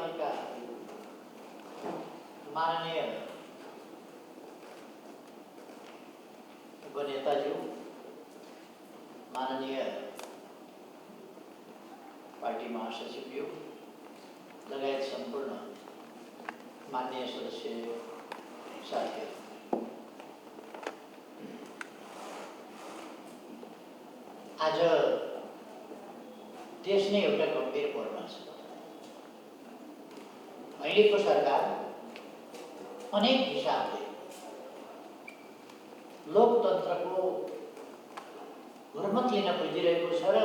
पार्टीका माननीय उपनेताज्यू, माननीय पार्टी महासचिवज्यू लगायत सम्पूर्ण माननीय सदस्य साथीहरू, आज देश नै एउटा गम्भीर मोडमा छ। अहिलेको सरकार अनेक हिसाबले लोकतन्त्रको हुर्मत लिन खोजिरहेको छ र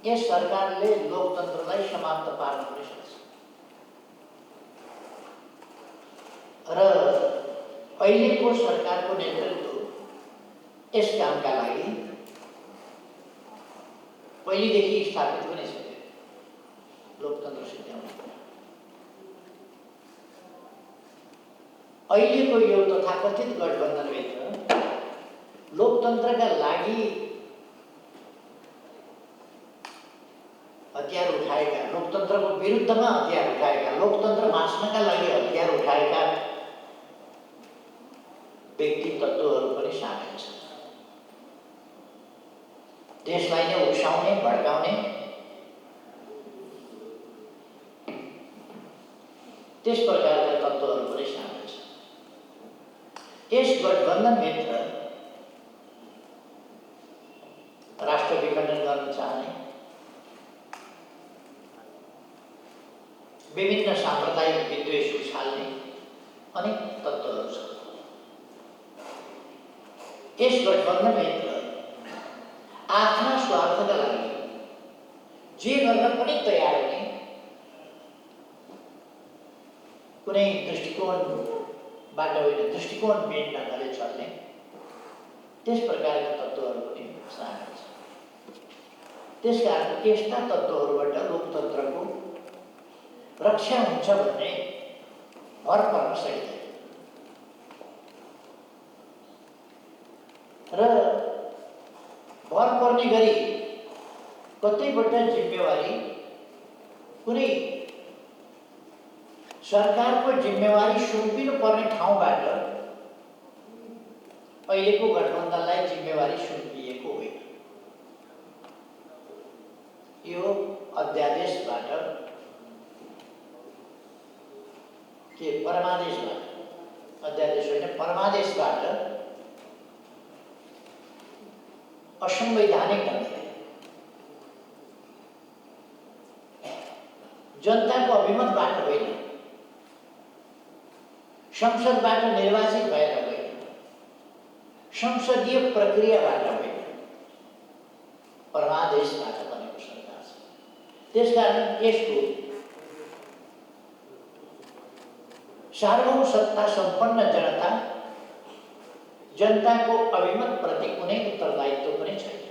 यस सरकारले लोकतन्त्रलाई समाप्त पार्न पनि सक्छ र अहिलेको सरकारको नेतृत्व यस कामका लागि पहिलेदेखि स्थापित पनि छ। लोकतन्त्र सिद्ध्याउन अहिलेको यो तथाकथित गठबन्धनभित्र लोकतन्त्रका लागि हतियार उठाएका, लोकतन्त्रको विरुद्धमा हतियार उठाएका, लोकतन्त्र मास्नका लागि हतियार उठाएका व्यक्ति तत्त्वहरू पनि सामेल छन्। देशलाई नै उक्साउने, भड्काउने त्यस प्रकारका तत्त्वहरू पनि सामेल छन्। यस गठबन्धनभित्र राष्ट्र विखण्डन गर्न चाहने, विभिन्न साम्प्रदायिक विद्वेष उछाल्ने अनेक तत्त्वहरू छन्। यस गठबन्धनभित्र आफ्ना स्वार्थका लागि जे गर्न पनि तयार हुने, कुनै दृष्टिकोणबाट होइन दृष्टिकोणविहीन ढङ्गले चल्ने त्यस प्रकारका तत्त्वहरू पनि सामेल छन्। त्यसकारण यस्ता तत्त्वहरूबाट लोकतन्त्रको रक्षा हुन्छ भन्ने भर पर्न सकिँदैन र भर पर्ने गरी कतैबाट जिम्मेवारी, कुनै सरकारको जिम्मेवारी सुम्पिनु पर्ने ठाउँबाट अहिलेको गठबन्धनलाई जिम्मेवारी सुम्पिएको होइन। यो अध्यादेशबाट के परमादेशबाट, अध्यादेश होइन परमादेशबाट असंवैधानिक ढङ्गले जनताको अभिमतबाट होइन, संसदबाट निर्वाचित भएर होइन, संसदीय प्रक्रियाबाट होइन, परमादेशबाट बनेको सरकार छ। त्यसकारण यसको सार्वभौम सत्ता सम्पन्न जनताको अभिमत प्रति कुनै उत्तरदायित्व पनि छैन।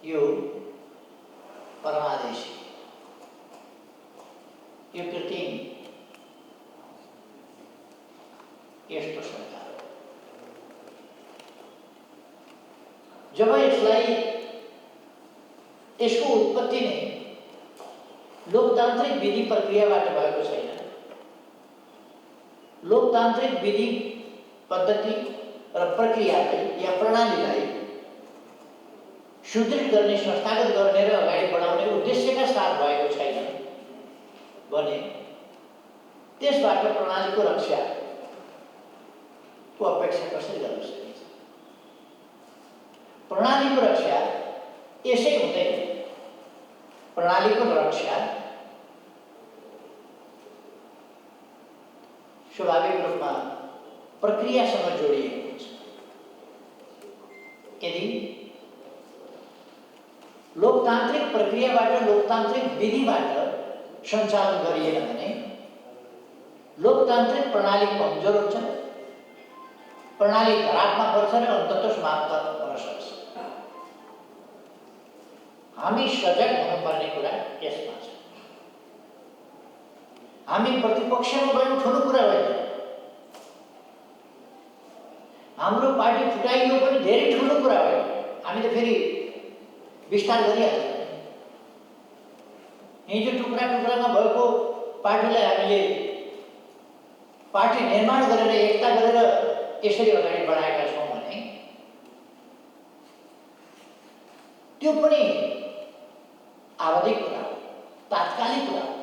यो परमादेशी, यो कृत्रिम यस्तो सरकार हो। जब यसलाई, यसको उत्पत्ति नै लोकतान्त्रिक विधि प्रक्रियाबाट भएको छैन, लोकतान्त्रिक विधि पद्धति र प्रक्रियालाई या प्रणालीलाई सुदृढ गर्ने, संस्थागत गर्ने र अगाडि बढाउने उद्देश्यका साथ भएको छैन भने त्यसबाट प्रणालीको रक्षाको अपेक्षा कसरी गर्न सकिन्छ? प्रणालीको रक्षा यसै हुँदैन। प्रणालीको रक्षा स्वाभाविक रूपमा प्रक्रियासँग जोडिएको हुन्छ। यदि लोकतान्त्रिक प्रक्रियाबाट, लोकतान्त्रिक विधिबाट सञ्चालन गरिएन भने लोकतान्त्रिक प्रणाली कमजोर हुन्छ, प्रणाली धरापमा पर्छ र अन्ततः समाप्त हुन सक्छ। हामी सजग हुनुपर्ने कुरा यसमा छ। हामी प्रतिपक्षमा गयौँ ठुलो कुरा होइन, हाम्रो पार्टी फुटाइयो पनि धेरै ठुलो कुरा होइन। हामी त फेरि विस्तार गरिहाल्छ। हिजो टुक्रा टुक्रामा भएको पार्टीलाई हामीले पार्टी निर्माण गरेर एकता गरेर यसरी अगाडि बढाएका छौँ भने त्यो पनि आवधिक कुरा हो, तात्कालिक कुरा हो।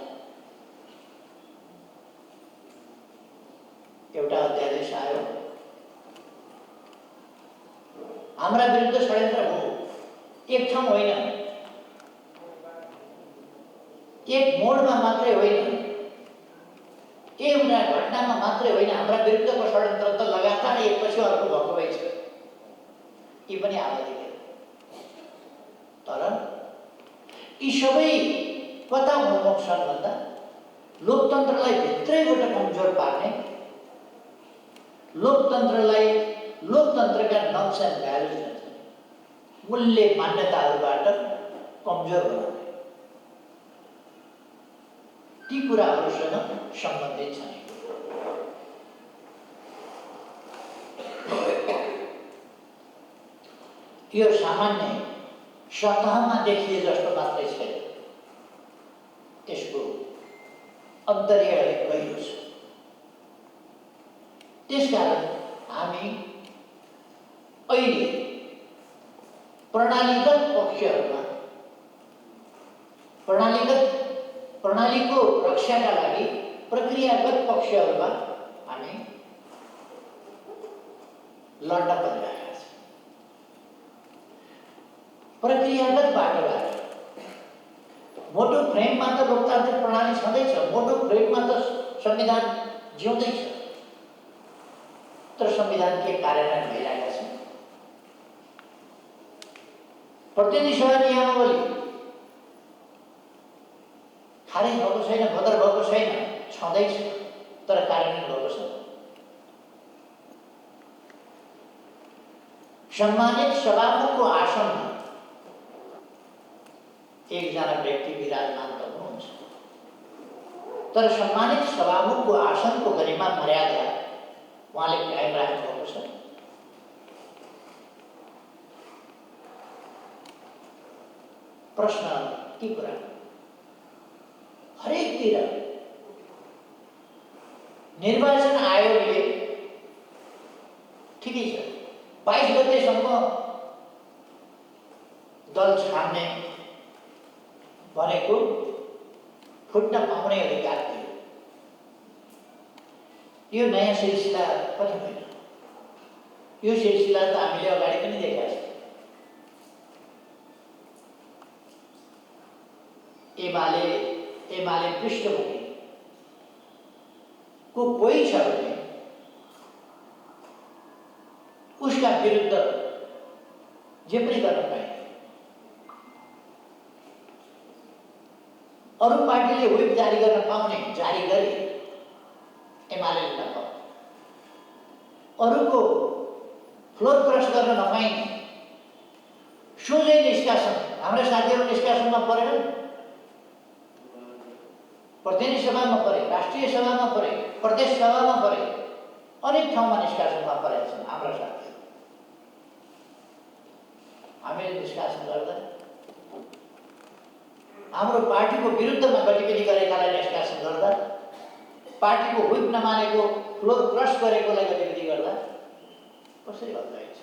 एउटा अध्यादेश आयो, हाम्रा विरुद्ध षड्यन्त्र हो, एक ठाउँ होइन, एक मोडमा मात्रै होइन, एउटा घटनामा मात्रै होइन, हाम्रा विरुद्धको षड्यन्त्र त लगातार एकपछि अर्को भएको भइ छ। यी पनि आवधिक हो। तर यी सबै कता उन्मुख छन् भन्दा लोकतन्त्रलाई भित्रैबाट कमजोर पार्ने, लोकतन्त्रलाई लोकतन्त्रका नर्म्स एन्ड भ्यालुज मूल्य मान्यताहरूबाट कमजोर बनाउने ती कुराहरूसँग सम्बन्धित छन्। यो सामान्य सतहमा देखिए जस्तो मात्रै छैन, यसको अन्तर्य गहिरो छ। त्यसकारण हामी अहिले प्रणालीगत पक्षहरूमा प्रणालीको रक्षाका लागि प्रक्रियागत पक्षहरूमा हामी लड्न परिरहेका छौँ। प्रक्रियागत बाटोबाट मोटो फ्रेममा त लोकतान्त्रिक प्रणाली छँदैछ, मोटो फ्रेममा त संविधान जिउँदैछ, तर संविधान के कार्यान्वयन भइरहेका छन्। प्रतिनिधि सभा नियमावली खारेज भएको छैन, बदर भएको छैन, छँदैछ, तर कार्यान्वयन भएको छ। सम्मानित सभामुखको आसनमा एकजना व्यक्ति विराजमान त हुनुहुन्छ, तर सम्मानित सभामुखको आसनको गरिमा मर्यादा उहाँले कायम राख्नुभएको छ। प्रश्न के कुरा, हरेकतिर निर्वाचन आयोगले ठिकै छ 22 गतेसम्म दल छान्ने भनेको फुट्न पाउने अधिकार दियो। यो नयाँ सिलसिला पनि होइन, यो सिलसिला त हामीले अगाडि पनि देखेका छौँ। एमाले पृष्ठभूमि को कोही छ भने उसका विरुद्ध जे पनि गर्न पाइन्छ। अरू पार्टीले व्हिप जारी गर्न पाउने, जारी गरे, एमाले नपाउने। अरूको फ्लोर क्रस गर्न नपाइने, सोझै निष्कासन, हाम्रा साथीहरू निष्कासनमा परेनन्, प्रतिनिधि सभामा परे, राष्ट्रिय सभामा परे, प्रदेश सभामा परे, अनेक ठाउँमा निष्कासनमा परेका छन् हाम्रा साथीहरू। हामीले निष्कासन गर्दा हाम्रो पार्टीको विरुद्धमा गतिविधि गरेकालाई निष्कासन गर्दा, पार्टीको व्हिप नमानेको, फ्लोर क्रस गरेकोलाई गतिविधि गर्दा कसरी भइन्छ?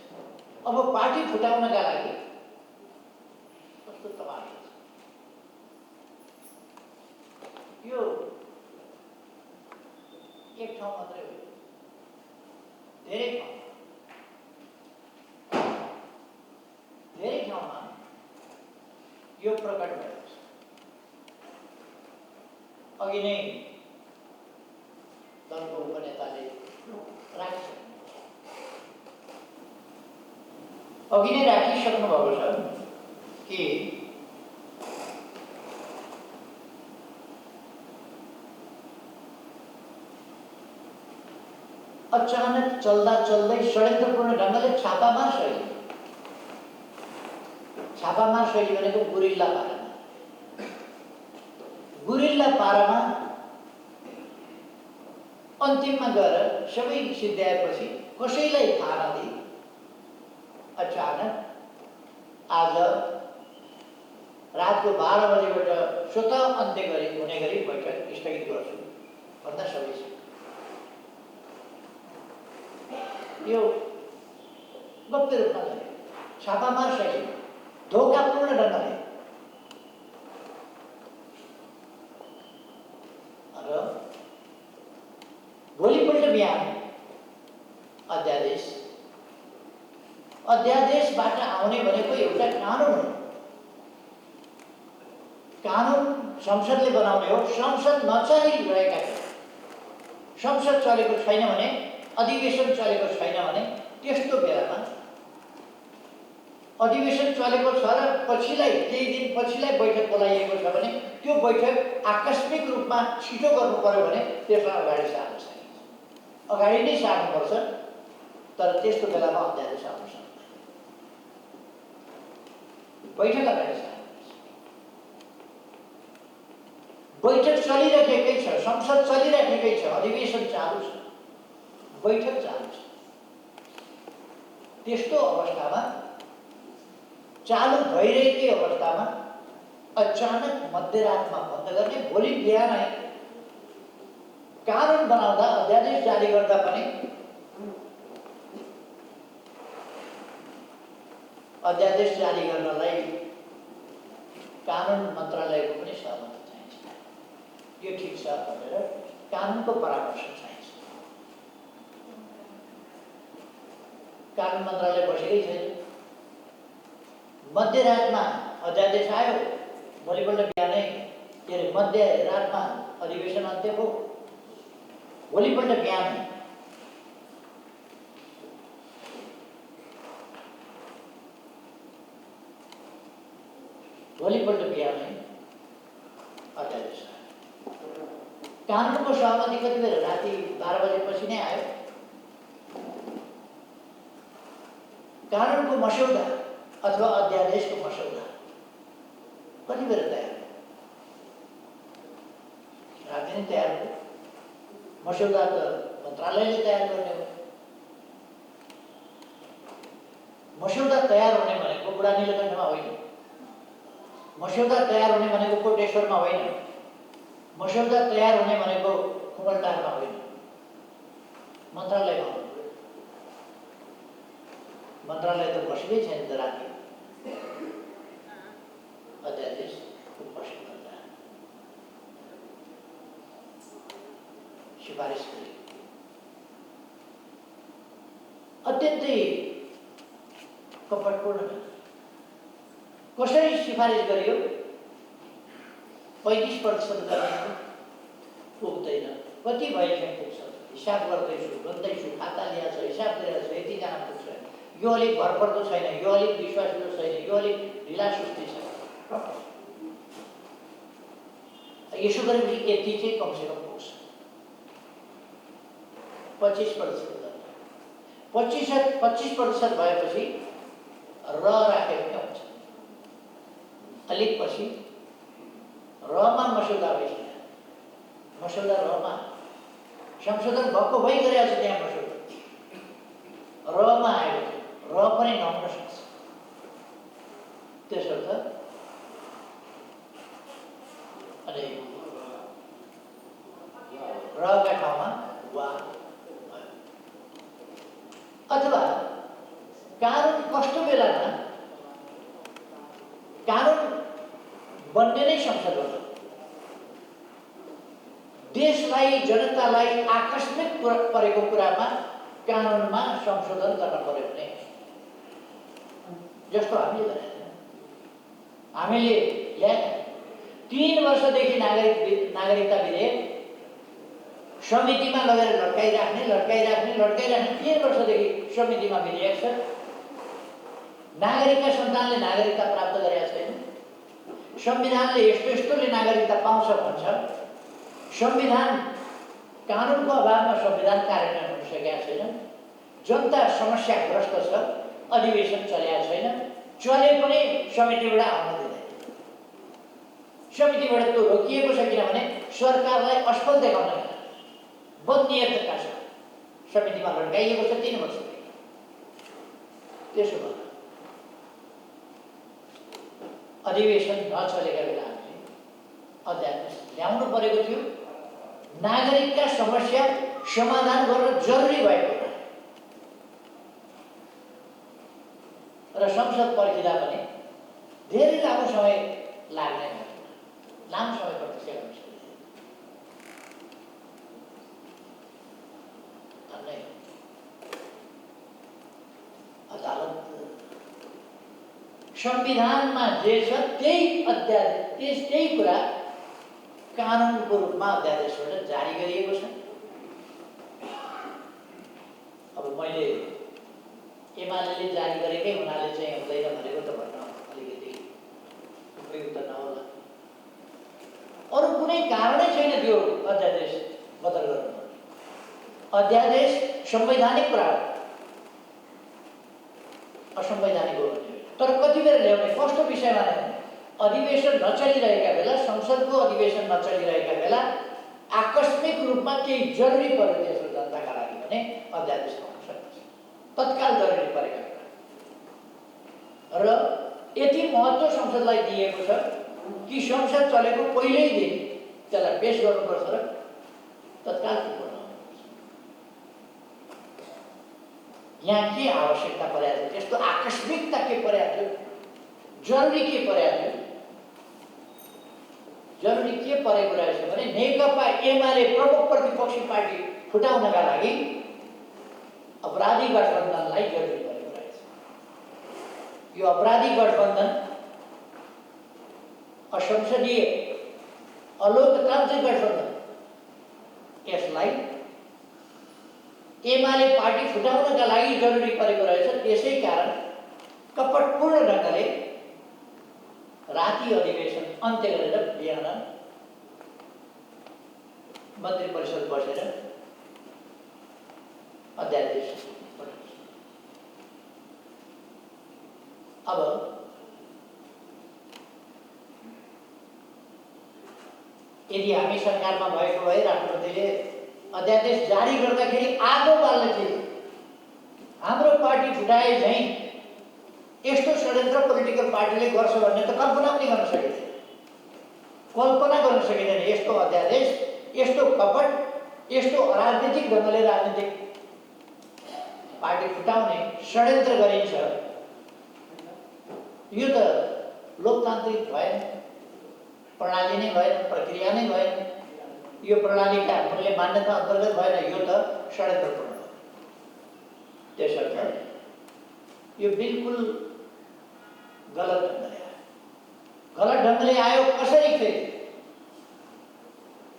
अब पार्टी फुटाउनका लागि कस्तो तमास छ। यो एक ठाउँ मात्रै हो, धेरै ठाउँमा यो प्रकट भएको छ। अघि नै दलको उपनेताले राखिसक्नु भएको छ कि अचानक चल्दा चल्दै षड्यन्त्रपूर्ण ढङ्गले छापामार शैली भनेको गुरिल्ला पारामा अन्तिममा गएर सबै सिद्ध्याएपछि कसैलाई थाहा नदिई अचानक आज रातको 12 बजेबाट स्वतः अन्त्य हुने गरी बैठक स्थगित गर्छु भन्दा सबै छ। यो गम्भीर रूपमा गरे, छापामार शैली, धोकापूर्ण ढङ्गले। र भोलिपल्ट बिहान अध्यादेशबाट आउने भनेको एउटा कानुन हो। कानुन संसदले बनाउने हो। संसद नचलिरहेका थिए, संसद चलेको छैन भने, अधिवेशन चलेको छैन भने त्यस्तो बेलामा अधिवेशन चलेको छ र पछिल्लै केही दिन पछिल्लै बैठक बोलाइएको छ भने त्यो बैठक आकस्मिक रूपमा छिटो गर्नु पर्यो भने त्यसलाई अगाडि सार्न सकिन्छ। अगाडि नै सार्नुपर्छ, तर त्यस्तो बेलामा अध्यादेश आउन सक्दैन। बैठक अगाडि सार्नुपर्छ। बैठक चलिरहेकै छ, संसद चलिरहेकै छ, अधिवेशन चालु छ, बैठक चालु छ। त्यस्तो अवस्थामा, चालु भइरहेकै अवस्थामा अचानक मध्यरातमा बन्द गर्ने, भोलि बिहानै कानुन बनाउँदा, अध्यादेश जारी गर्दा पनि अध्यादेश जारी गर्नलाई कानुन मन्त्रालयको पनि सहमति चाहिन्छ। यो ठिक छ भनेर कानुनको परामर्श चाहिन्छ। कानुन मन्त्रालय बसेकै छैन। मध्यरातमा अध्यादेश आयो, भोलिपल्ट बिहानै के अरे मध्यरातमा अधिवेशन अन्त्य भयो। भोलिपल्ट बिहानै अध्यादेश आयो। कानुनको सहमति कति बेला? राति 12 बजेपछि नै आयो। कानुनको मस्यौदा अथवा अध्यादेशको मस्यौदा कति बेला तयार भयो? राति नै तयार भयो। मस्यौदा त मन्त्रालयले तयार गर्ने हो। मस्यौदा तयार हुने भनेको बुढा नीलकण्ठमा होइन। मस्यौदा तयार हुने भनेको कोटेश्वरमा होइन। मस्यौदा तयार हुने भनेको कुमलटारमा होइन, मन्त्रालयमा हो। मन्त्रालय त बसेकै छैन त राति। अध्यादेशको मस्यौदा सिफारिस गरे। अत्यन्तै कपटपूर्ण कसरी सिफारिस गरियो? 35% गर्ने पुग्दैन। कति भएदेखि पुग्छ? हिसाब गर्दैछु, भन्दैछु, खाता ल्याएको छ, हिसाब गरेको छ, यतिजना पुग्छ। यो अलिक भरपर्दो छैन, यो अलिक विश्वासिलो छैन, यो अलिक ढिला सुस्ती छ। यसो गरेपछि यति चाहिँ कमसेकम पुग्छ। 25% 25% भएपछि र राखे पनि हुन्छ। अलिक पछि रमा मस्यौदा भइसक्यो। मस्यौदा रमा संशोधन भएको भइगएको छ। त्यहाँ मस्यौदा रमा आएको छ। र पनि नहुन सक्छ। त्यसर्थ अनि रका ठाउँमा वा अथवा कानुन कस्तो बेलामा कानुन बन्ने नै संसद हो। देशलाई, जनतालाई आकस्मिक परेको कुरामा कानुनमा संशोधन गर्न पर्यो भने जस्तो हामीले गरेका हामीले ल्याएका 3 वर्षदेखि नागरिकता विधेयक समितिमा लगेर लट्काइराख्ने 3 वर्षदेखि समितिमा विधेयक छ। नागरिकका सन्तानले नागरिकता प्राप्त गरेका छैन। संविधानले यस्तोले नागरिकता पाउँछ भन्छ। संविधान कानुनको अभावमा संविधान कार्यान्वयन हुन सकेका छैन। जनता समस्याग्रस्त छ। अधिवेशन चलेका छैन। चले पनि समितिबाट आउन दिँदैन। समितिबाट त्यो रोकिएको छ, किनभने सरकारलाई असफल देखाउन बदनियतका छ। समितिमा लड्काइएको छ 3 वर्षदेखि। त्यसो भए अधिवेशन नचलेका बेला हामीले अध्यादेश ल्याउनु परेको थियो। नागरिकका समस्या समाधान गर्न जरुरी भएको र संसद पर्खिँदा पनि धेरै लामो समय लाग्ने लामो समय प्रतीक्षा गर्न सक्दैन। अदालत संविधानमा जे छ त्यही अध्यादेश त्यही कुरा कानुनको रूपमा अध्यादेशबाट जारी गरिएको छ। अब मैले एमाले जारी गरेकै हुनाले चाहिँ हुँदैन भनेको त भन्न अलिकति उपयुक्त नहोला। अरू कुनै कारणै छैन त्यो अध्यादेश बदल गर्नु। अध्यादेश संवैधानिक कुरा हो, असंवैधानिक हो। तर कति बेर ल्याउने, कस्तो विषयमा ल्याउने? अधिवेशन नचलिरहेका बेला, संसदको अधिवेशन नचलिरहेका बेला आकस्मिक रूपमा केही जरुरी पर्यो देशको जनताका लागि भने अध्यादेश आउन सक्छ, तत्काल जरुरी परेका कुरा। र यति महत्त्व संसदलाई दिएको छ कि संसद चलेको पहिल्यै दिन त्यसलाई पेश गर्नुपर्छ र तत्काल यहाँ के आवश्यकता परेको थियो? त्यस्तो आकस्मिकता के परेको थियो? जरुरी के परेको थियो? जरुरी के परेको रहेछ भने नेकपा एमाले प्रमुख प्रतिपक्षी पार्टी फुटाउनका लागि अपराधी गठबन्धनलाई जरुरी परेको रहेछ। यो अपराधी गठबन्धन असंसदीय अलोकतान्त्रिक गठबन्धन, यसलाई एमाले पार्टी फुटाउनका लागि जरुरी परेको रहेछ। त्यसै कारण कपटपूर्ण ढङ्गले राति अधिवेशन अन्त्य गरेर बिहान मन्त्री परिषद बसेर अध्यादेश पठाउँछ। अब यदि हामी सरकारमा भएको भए राष्ट्रपतिले अध्यादेश जारी गर्दाखेरि आगो बाल्ने थिए। हाम्रो पार्टी फुटाए झैँ यस्तो षड्यन्त्र पोलिटिकल पार्टीले गर्छ भन्ने त कल्पना पनि गर्न सकिँदैन। कल्पना गर्न सकिँदैन यस्तो अध्यादेश, यस्तो कपट, यस्तो अराजनीतिक ढङ्गले राजनीतिक पार्टी फुटाउने षड्यन्त्र गरिन्छ। यो त लोकतान्त्रिक भएन, प्रणाली नै भएन, प्रक्रिया नै भएन, यो प्रणालीका मूल्य मान्यता अन्तर्गत भएन, यो त षड्यन्त्रपूर्ण हो। त्यसर्थ यो बिल्कुल गलत ढङ्गले आयो। गलत ढङ्गले आयो कसरी? फेरि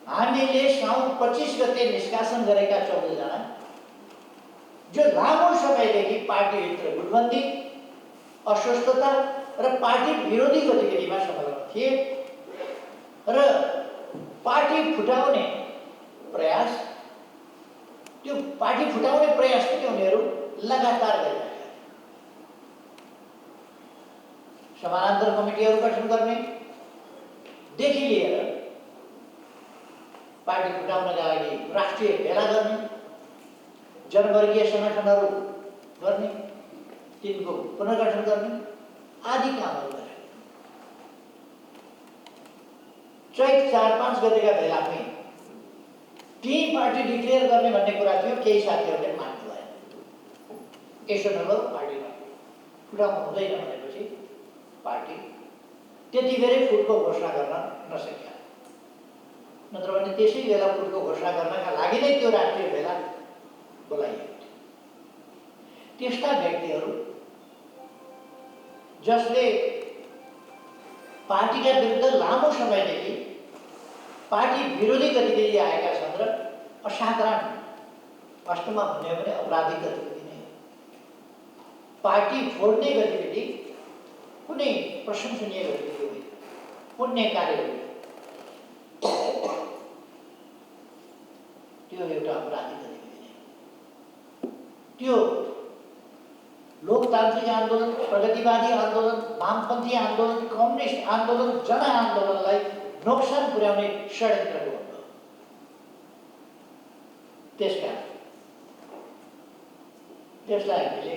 हामीले साउन 25 गते निष्कासन गरेका 14 जना जो लामो समयदेखि पार्टीभित्र गुटबन्दी, अस्वस्थता र पार्टी विरोधी गतिविधिमा संलग्न थिए र पार्टी फुटाउने प्रयास, त्यो पार्टी फुटाउने प्रयास पनि उनीहरू लगातार गरिरहेका। समानान्तर कमिटीहरू गठन गर्ने देखि लिएर पार्टी फुटाउनका लागि राष्ट्रिय भेला गर्ने, जनवर्गीय सङ्गठनहरू गर्ने, तिनको पुनर्गठन गर्ने आदि कामहरू गरे। चैत 4-5 गतेका बेलामै टी पार्टी डिक्लेयर गर्ने भन्ने कुरा थियो। केही साथीहरूले मान्नु भएन। यसो नगरौँ, पार्टीमा फुटाउनु हुँदैन भनेपछि पार्टी त्यति बेरै फुटको घोषणा गर्न नसक्यो। नत्र भने त्यसै बेला फुटको घोषणा गर्नका लागि नै त्यो राष्ट्रिय भेला बोलाइएको थियो। त्यस्ता व्यक्तिहरू जसले पार्टीका विरुद्ध लामो समयदेखि पार्टी विरोधी गतिविधि आएका छन् र असाधारण, वास्तवमा भन्यो भने अपराधिक गतिविधि नै हो। पार्टी फोड्ने गतिविधि कुनै प्रशंसनीय गतिविधि होइन, पुण्य कार्य होइन, त्यो एउटा अपराधिक गतिविधि नै। त्यो लोकतान्त्रिक आन्दोलन, प्रगतिवादी आन्दोलन, वामपन्थी आन्दोलन, कम्युनिस्ट आन्दोलन, जनआन्दोलनलाई नोक्सान पुर्याउने षड्यन्त्रको हो। त्यसलाई हामीले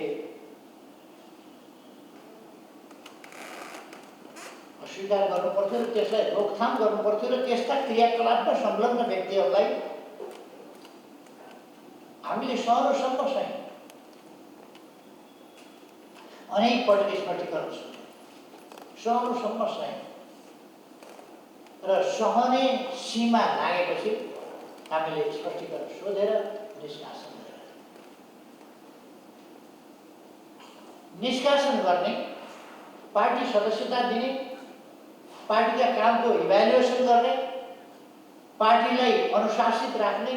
स्वीकार गर्नुपर्थ्यो र त्यसलाई रोकथाम गर्नुपर्थ्यो र त्यस्ता क्रियाकलापमा संलग्न व्यक्तिहरूलाई हामीले सहरसम्म चाहिँ अनेक पटक स्पष्टीकरण सहरसम्म चाहिँ र सहने सीमा लागेपछि हामीले स्पष्टीकरण सोधेर निष्कासन गर्ने, पार्टी सदस्यता दिने, पार्टीका कामको इभ्यालुएसन गर्ने, पार्टीलाई अनुशासित राख्ने,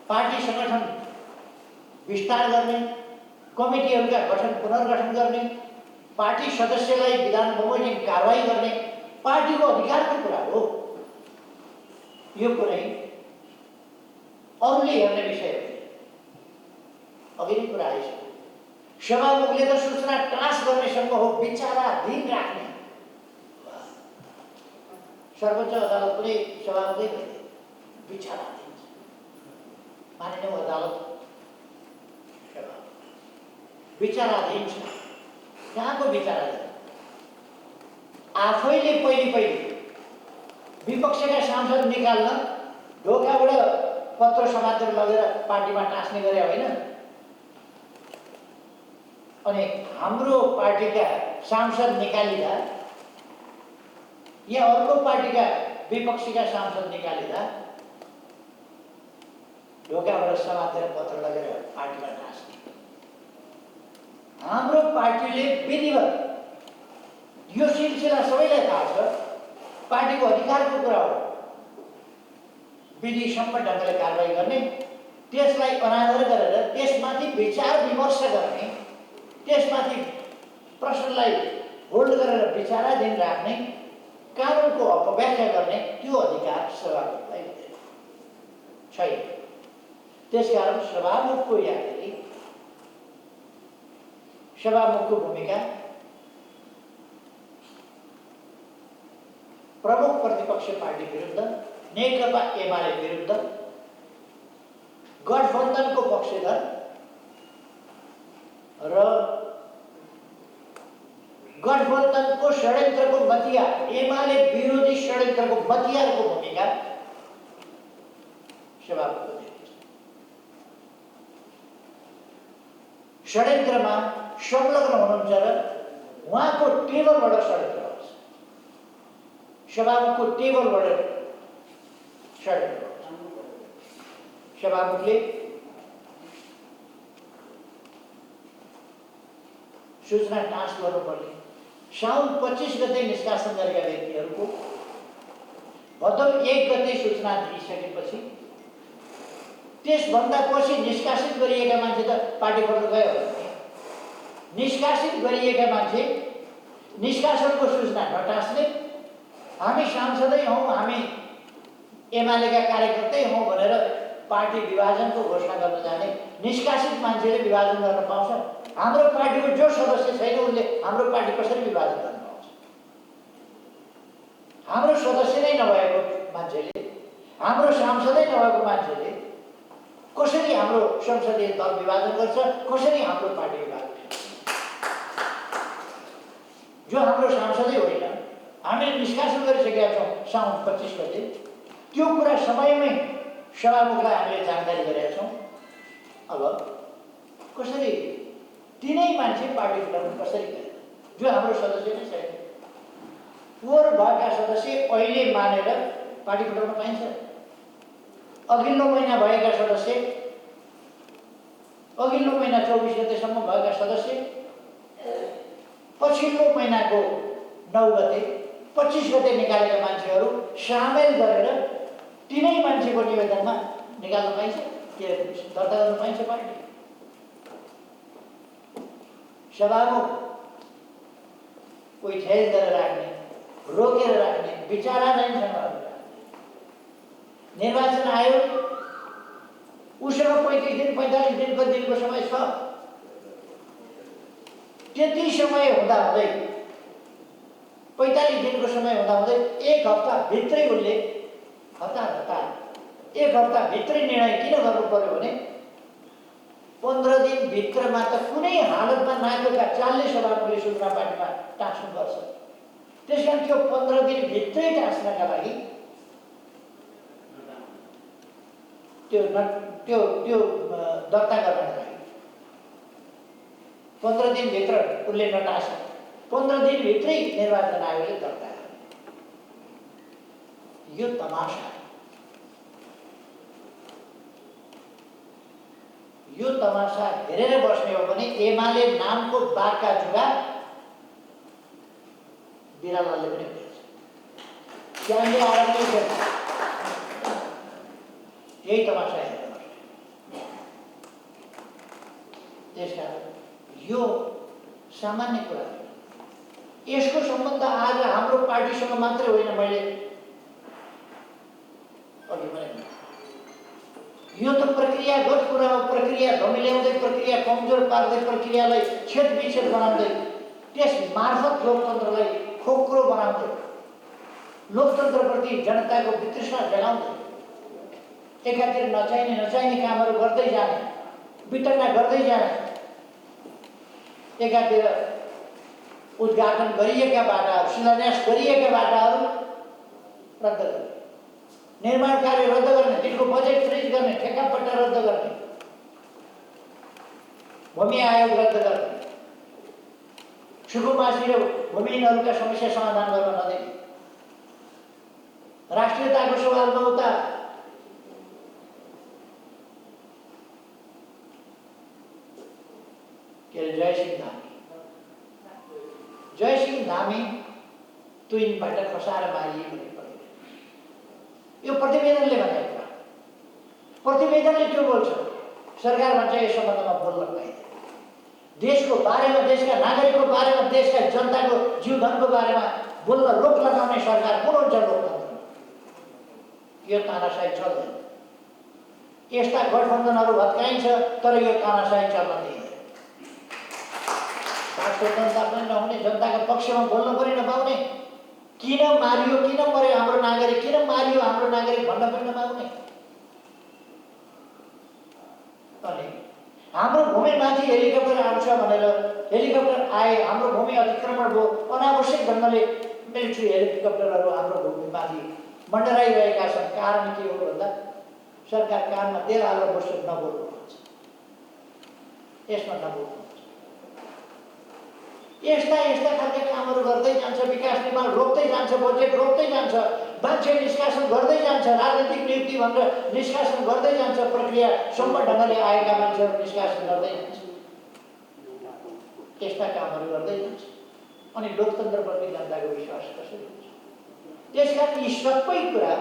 पार्टी सङ्गठन विस्तार गर्ने, कमिटीहरूका गठन पुनर्गठन गर्ने, पार्टी सदस्यलाई विधान बमोजिम कारवाही गर्ने पार्टीको अधिकारको कुरा हो। यो कुरै अरूले हेर्ने विषय हो। अघि नै कुरा आइसक्यो, सभामुखले त सूचना ट्रान्स गर्नेसम्म हो, विचाराधीन राख्ने। सर्वोच्च अदालत पनि सभामुखले विचाराधीन मानिने अदालत विचाराधीन छ। कहाँको विचाराधीन? आफैले पहिले विपक्षका सांसद निकाल्न ढोकाबाट पत्र समातेर लगेर पार्टीमा टाँस्ने गरे होइन। अनि हाम्रो पार्टीका सांसद निकालिँदा या अर्को पार्टीका विपक्षीका सांसद निकालिँदा ढोकाबाट समातेर पत्र लगेर पार्टीमा टाँस्ने। हाम्रो पार्टीले विधिवत, यो सिलसिला सबैलाई थाहा छ, पार्टीको अधिकारको कुरा हो, विधिसम्म ढङ्गले कारवाही गर्ने, त्यसलाई अनादर गरेर त्यसमाथि विचार विमर्श गर्ने, त्यसमाथि प्रश्नलाई होल्ड गरेर विचाराधीन राख्ने, कानुनको अपव्याख्या गर्ने त्यो अधिकार सभामुखलाई छैन। त्यसकारण सभामुखको यात्री, सभामुखको भूमिका प्रमुख प्रतिपक्ष पार्टी विरुद्ध, नेकपा एमाले विरुद्ध गठबन्धनको पक्षधर र गठबन्धनको षड्यन्त्रको मतियार, एमाले विरोधी षड्यन्त्रको मतियारको भूमिका सभामुखको देखिन्छ। षड्यन्त्रमा संलग्न हुनुहुन्छ र उहाँको टेबलबाट षड्यन्त्र हुन्छ, सभामुखको टेबलबाट षड्यन्त्र हुन्छ। सभामुखले सूचना टाँस गर्नुपर्ने, साउन 25 गते निष्कासन गरेका व्यक्तिहरूको भदौ 1 गते सूचना दिइसकेपछि त्यसभन्दा पछि निष्कासित गरिएका मान्छे त पार्टी खोल्नु गयो भने निष्कासित गरिएका मान्छे निष्कासनको सूचना नटाँस्ने, हामी सांसदै हौँ, हामी एमालेका कार्यकर्तै हौँ भनेर पार्टी विभाजनको घोषणा गर्न जाने निष्कासित मान्छेले विभाजन गर्न पाउँछ? हाम्रो पार्टीको जो सदस्य छैन उसले हाम्रो पार्टी कसरी विभाजन गर्न पाउँछ? हाम्रो सदस्य नै नभएको मान्छेले, हाम्रो सांसदै नभएको मान्छेले कसरी हाम्रो संसदीय दल विभाजन गर्छ? कसरी हाम्रो पार्टी विभाजन गर्छ? जो हाम्रो सांसदै होइन, हामीले निष्कासन गरिसकेका छौँ साउन 25 गते, त्यो कुरा समयमै सभामुखलाई हामीले जानकारी गरेका छौँ। अब कसरी तिनै मान्छे पार्टी फुटाउनु कसरी गरे? जो हाम्रो सदस्य नै छैन, पोहोर भएका सदस्य अहिले मानेर पार्टी फुटाउन पाइन्छ? अघिल्लो महिना भएका सदस्य, अघिल्लो महिना 24 गतेसम्म भएका सदस्य, पछिल्लो महिनाको 9 गते 25 गते निकालेका मान्छेहरू सामेल गरेर तिनै मान्छेको निवेदनमा निकाल्न पाइन्छ? के दर्ता गर्न पाइन्छ पार्टी? सभामुख कोही ठेल गरेर राख्ने, रोकेर राख्ने, विचाराधीनसँग राख्ने। निर्वाचन आयोग उसँग 35 दिन 45 दिनको समय छ। त्यति समय हुँदाहुँदै 45 दिनको समय हुँदाहुँदै 1 हप्ता भित्रै उसले एक हप्ता भित्रै निर्णय किन गर्नु पर्यो भने 15 दिन भित्रमा त कुनै हालतमा नागरिकका चालले सभामुखले सूचना पार्टीमा टाँस्नुपर्छ। त्यस कारण त्यो 15 दिनभित्रै टाँस्नका लागि त्यो दर्ता गर्नका लागि 15 दिनभित्र उसले नटाँसे 15 दिनभित्रै निर्वाचन आयोगले दर्ता गर्यो। यो तमासा हेरेर बस्ने हो भने एमाले नामको बाघका जुगा बिरालोले पनि भेट्छ। त्यहाँले आएर पनि भेट्छ। यही तमासा हेरेर बस्ने। त्यसकारण यो सामान्य कुरा हो। यसको सम्बन्ध आज हाम्रो पार्टीसँग मात्रै होइन। मैले अघि भने यो त प्रक्रियागत कुरा हो। प्रक्रिया धमिल्याउँदै, प्रक्रिया कमजोर पार्दै, प्रक्रियालाई छेदविच्छेद बनाउँदै, त्यस मार्फत लोकतन्त्रलाई खोक्रो बनाउँदै, लोकतन्त्रप्रति जनताको वितृष्णा जगाउँदै, एकातिर नचाहिने कामहरू गर्दै जाने, वितरणा गर्दै जाने, एकातिर उद्घाटन गरिएका बाटाहरू, शिलान्यास गरिएका बाटाहरू रद्द गर्ने, निर्माण कार्य रद्द गर्ने, त्यसको बजेट फ्रिज गर्ने, ठेक्कापट्टा रद्द गर्ने, भूमि आयोग रद्द गर्ने, सुकुम्बासी र भूमिहीनहरूका समस्या समाधान गर्न नदिने, राष्ट्रियताको सवालमा उता जयसिंह धामी तुइनबाट खसाएर मारिए भन्ने पऱ्यो। यो प्रतिवेदनले भनेको कुरा। प्रतिवेदनले त्यो बोल्छ। सरकारमा चाहिँ यस सम्बन्धमा बोल्न पाइँदैन। देशको बारेमा, देशका नागरिकको बारेमा, देशका जनताको जीवधनको बारेमा बोल्न रोक लगाउने सरकार कुन हुन्छ लोकतन्त्र? यो तानाशाही चल्दैन। यस्ता गठबन्धनहरू भत्काइन्छ, तर यो तानाशाही चल्न दिँदैन। स्वतन्त्रता पनि नहुने, जनताको पक्षमा बोल्न पनि नपाउने, किन मारियो, किन मर्यो हाम्रो नागरिक, किन मारियो हाम्रो नागरिक भन्न पनि नपाउने। अनि हाम्रो भूमिमाथि हेलिकप्टर आउँछ भनेर हेलिकप्टर आए, हाम्रो भूमि अतिक्रमण भयो, अनावश्यक ढङ्गले मिलिट्री हेलिकप्टरहरू हाम्रो भूमिमाथि मन्डराइरहेका छन्। कारण के हो भन्दा सरकार कानमा तेल हालेर बस्छ, नबोल्नु भन्छ। यसमा नबोल्नु। यस्ता खालका कामहरू गर्दै जान्छ, विकास निर्माण रोक्दै जान्छ, बजेट रोक्दै जान्छ, मान्छे निष्कासन गर्दै जान्छ, राजनीतिक नियुक्ति भनेर निष्कासन गर्दै जान्छ, प्रक्रिया सम्म ढङ्गले आएका मान्छेहरू निष्कासन गर्दै जान्छ। यस्ता कामहरू गर्दै जान्छ। अनि लोकतन्त्रप्रति जनताको विश्वास कसरी हुन्छ? त्यसकारण यी सबै कुरा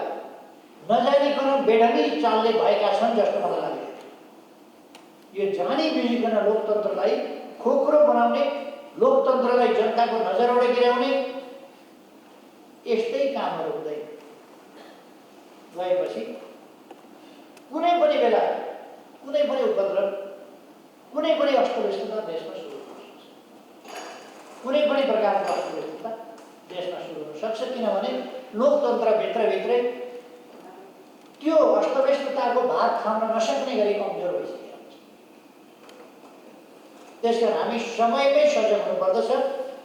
नजानिकन बेढङ्गी चालले भएका छन् जस्तो मलाई लाग्यो। यो जानी बुझिकन लोकतन्त्रलाई खोक्रो बनाउने, लोकतन्त्रलाई जनताको नजरबाट गिराउने यस्तै कामहरू हुँदै गएपछि कुनै पनि बेला कुनै पनि उपद्रव, कुनै पनि अस्तव्यस्तता देशमा सुरु हुन सक्छ। कुनै पनि प्रकारको अस्तव्यस्तता देशमा सुरु हुन सक्छ। किनभने लोकतन्त्रभित्रै त्यो अस्तव्यस्तताको भार थाम्न नसक्ने गरी कमजोर भइसक्यो। त्यसकारण हामी समयमै सजग हुनुपर्दछ।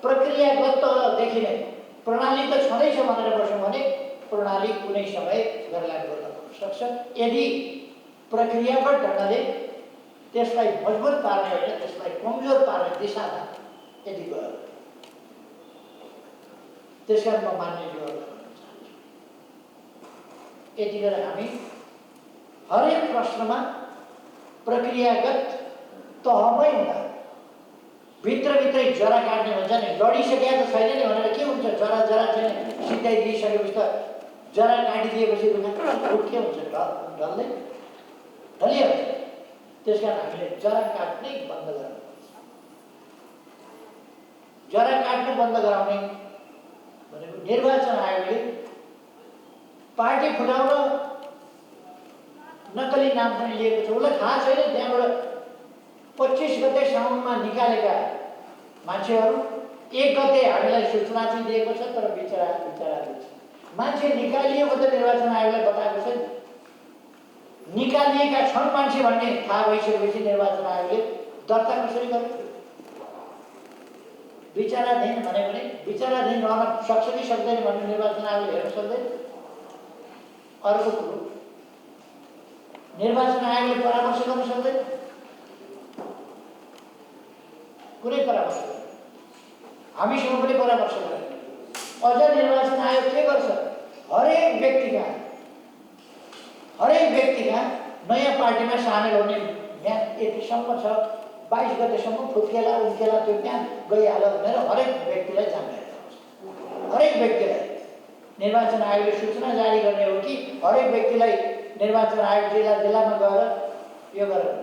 प्रक्रियागतदेखि नै प्रणाली त छँदैछ भनेर बस्यौँ भने प्रणाली कुनै समय गरलाग्दो हुन सक्छ। यदि प्रक्रियागत ढङ्गले त्यसलाई मजबुत पार्ने होइन, त्यसलाई कमजोर पार्ने दिशामा यदि गयो, त्यसकारण म मान्य जोड गर्न चाहन्छु। यतिखेर हामी हरेक प्रश्नमा प्रक्रियागत तहमै हुँदा भित्रभित्रै जरा काट्ने भन्छ नि, लडिसकेका त छैन नि भनेर के हुन्छ? जरा चाहिँ सिकाइदिइसकेपछि त जरा काटिदिएपछि के हुन्छ? ढल्दै ढलिहाल्छ। त्यस कारण हामीले जरा काट्नै बन्द गर्नुपर्छ। जरा काट्नु बन्द गराउने भनेको निर्वाचन आयोगले पार्टी फुटाउन नक्कली नाम पनि लिएको छ। उसलाई थाहा छैन त्यहाँबाट 25 गते साउनमा निकालेका मान्छेहरू 1 गते हामीलाई सूचना चाहिँ दिएको छ, तर बिचरा मान्छे निकालिएको त निर्वाचन आयोगले बताएको छ। निकालिएका छन् मान्छे भन्ने थाहा भइसकेपछि निर्वाचन आयोगले दर्ता कसरी गर्यो? विचाराधीन भने पनि विचाराधीन रहन सक्छ कि सक्दैन भन्ने निर्वाचन आयोगले हेर्न सक्दैन। अर्को कुरो, निर्वाचन आयोगले परामर्श गर्न सक्दैन, कुनै परामर्श गर्दैन, हामीसँग पनि परामर्श गर्दैन। अझ निर्वाचन आयोग के गर्छ, हरेक व्यक्तिका नयाँ पार्टीमा सामेल हुने म्याद यतिसम्म छ, 22 गतेसम्म फुत्केला उम्केला त्यो म्याद गइहाल्यो भनेर हरेक व्यक्तिलाई जानकारी गराउँछ। हरेक व्यक्तिलाई निर्वाचन आयोगले सूचना जारी गर्ने हो कि हरेक व्यक्तिलाई निर्वाचन आयोग जिल्लामा गएर यो गरेर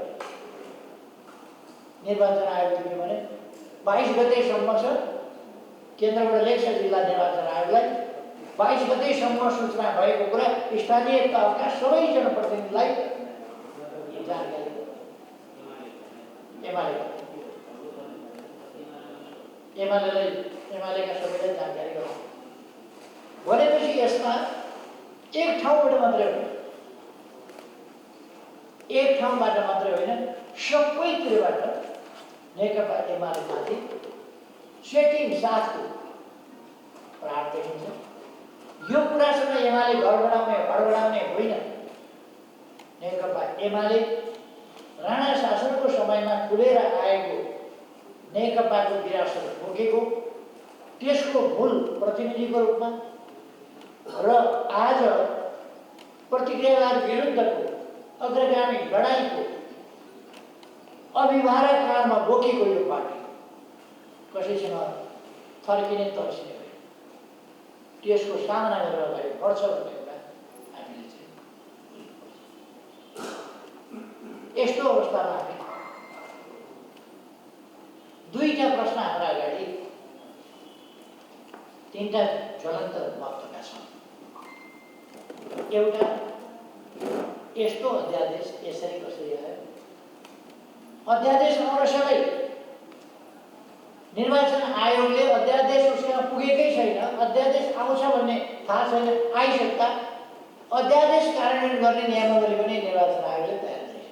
निर्वाचन आयोगले के भने 22 गतेसम्म छ, केन्द्रबाट लेख्छ जिल्ला निर्वाचन आयोगलाई 22 गतेसम्म सूचना भएको कुरा स्थानीय तहका सबै जनप्रतिनिधिलाई जानकारी एमालेका सबैलाई जानकारी गराउनु भनेपछि यसमा एक ठाउँबाट मात्रै होइन, एक ठाउँबाट मात्रै होइन, सबैतिरबाट नेकपा एमालेमाथि सेटिङ साथको प्रहार देखिन्छ। यो कुरासँग एमाले हडबडाउने होइन। नेकपा एमाले राणा शासनको समयमा खुलेर आएको नेकपाको विरासत बोकेको, त्यसको मूल प्रतिनिधिको रूपमा र आज प्रतिक्रियावाद विरुद्धको अग्रगामी लडाईँको अभिभारक कालमा बोकेको यो पार्टी कसैसँग फर्किने तर्सिने होइन, त्यसको सामना गरेर अगाडि बढ्छ भन्ने कुरा हामीले चाहिँ यस्तो अवस्थामा हामी दुईटा प्रश्न हाम्रा अगाडि, तीनटा ज्वलन्त महत्त्वका छन्। एउटा, यस्तो अध्यादेश यसरी कसरी आयो? अध्यादेश आउनसँगै निर्वाचन आयोगले अध्यादेश उसमा पुगेकै छैन, अध्यादेश आउँछ भन्ने थाहा छैन, आइसक्दा अध्यादेश कार्यान्वयन गर्ने नियमावली पनि निर्वाचन आयोगले तयार गरेछ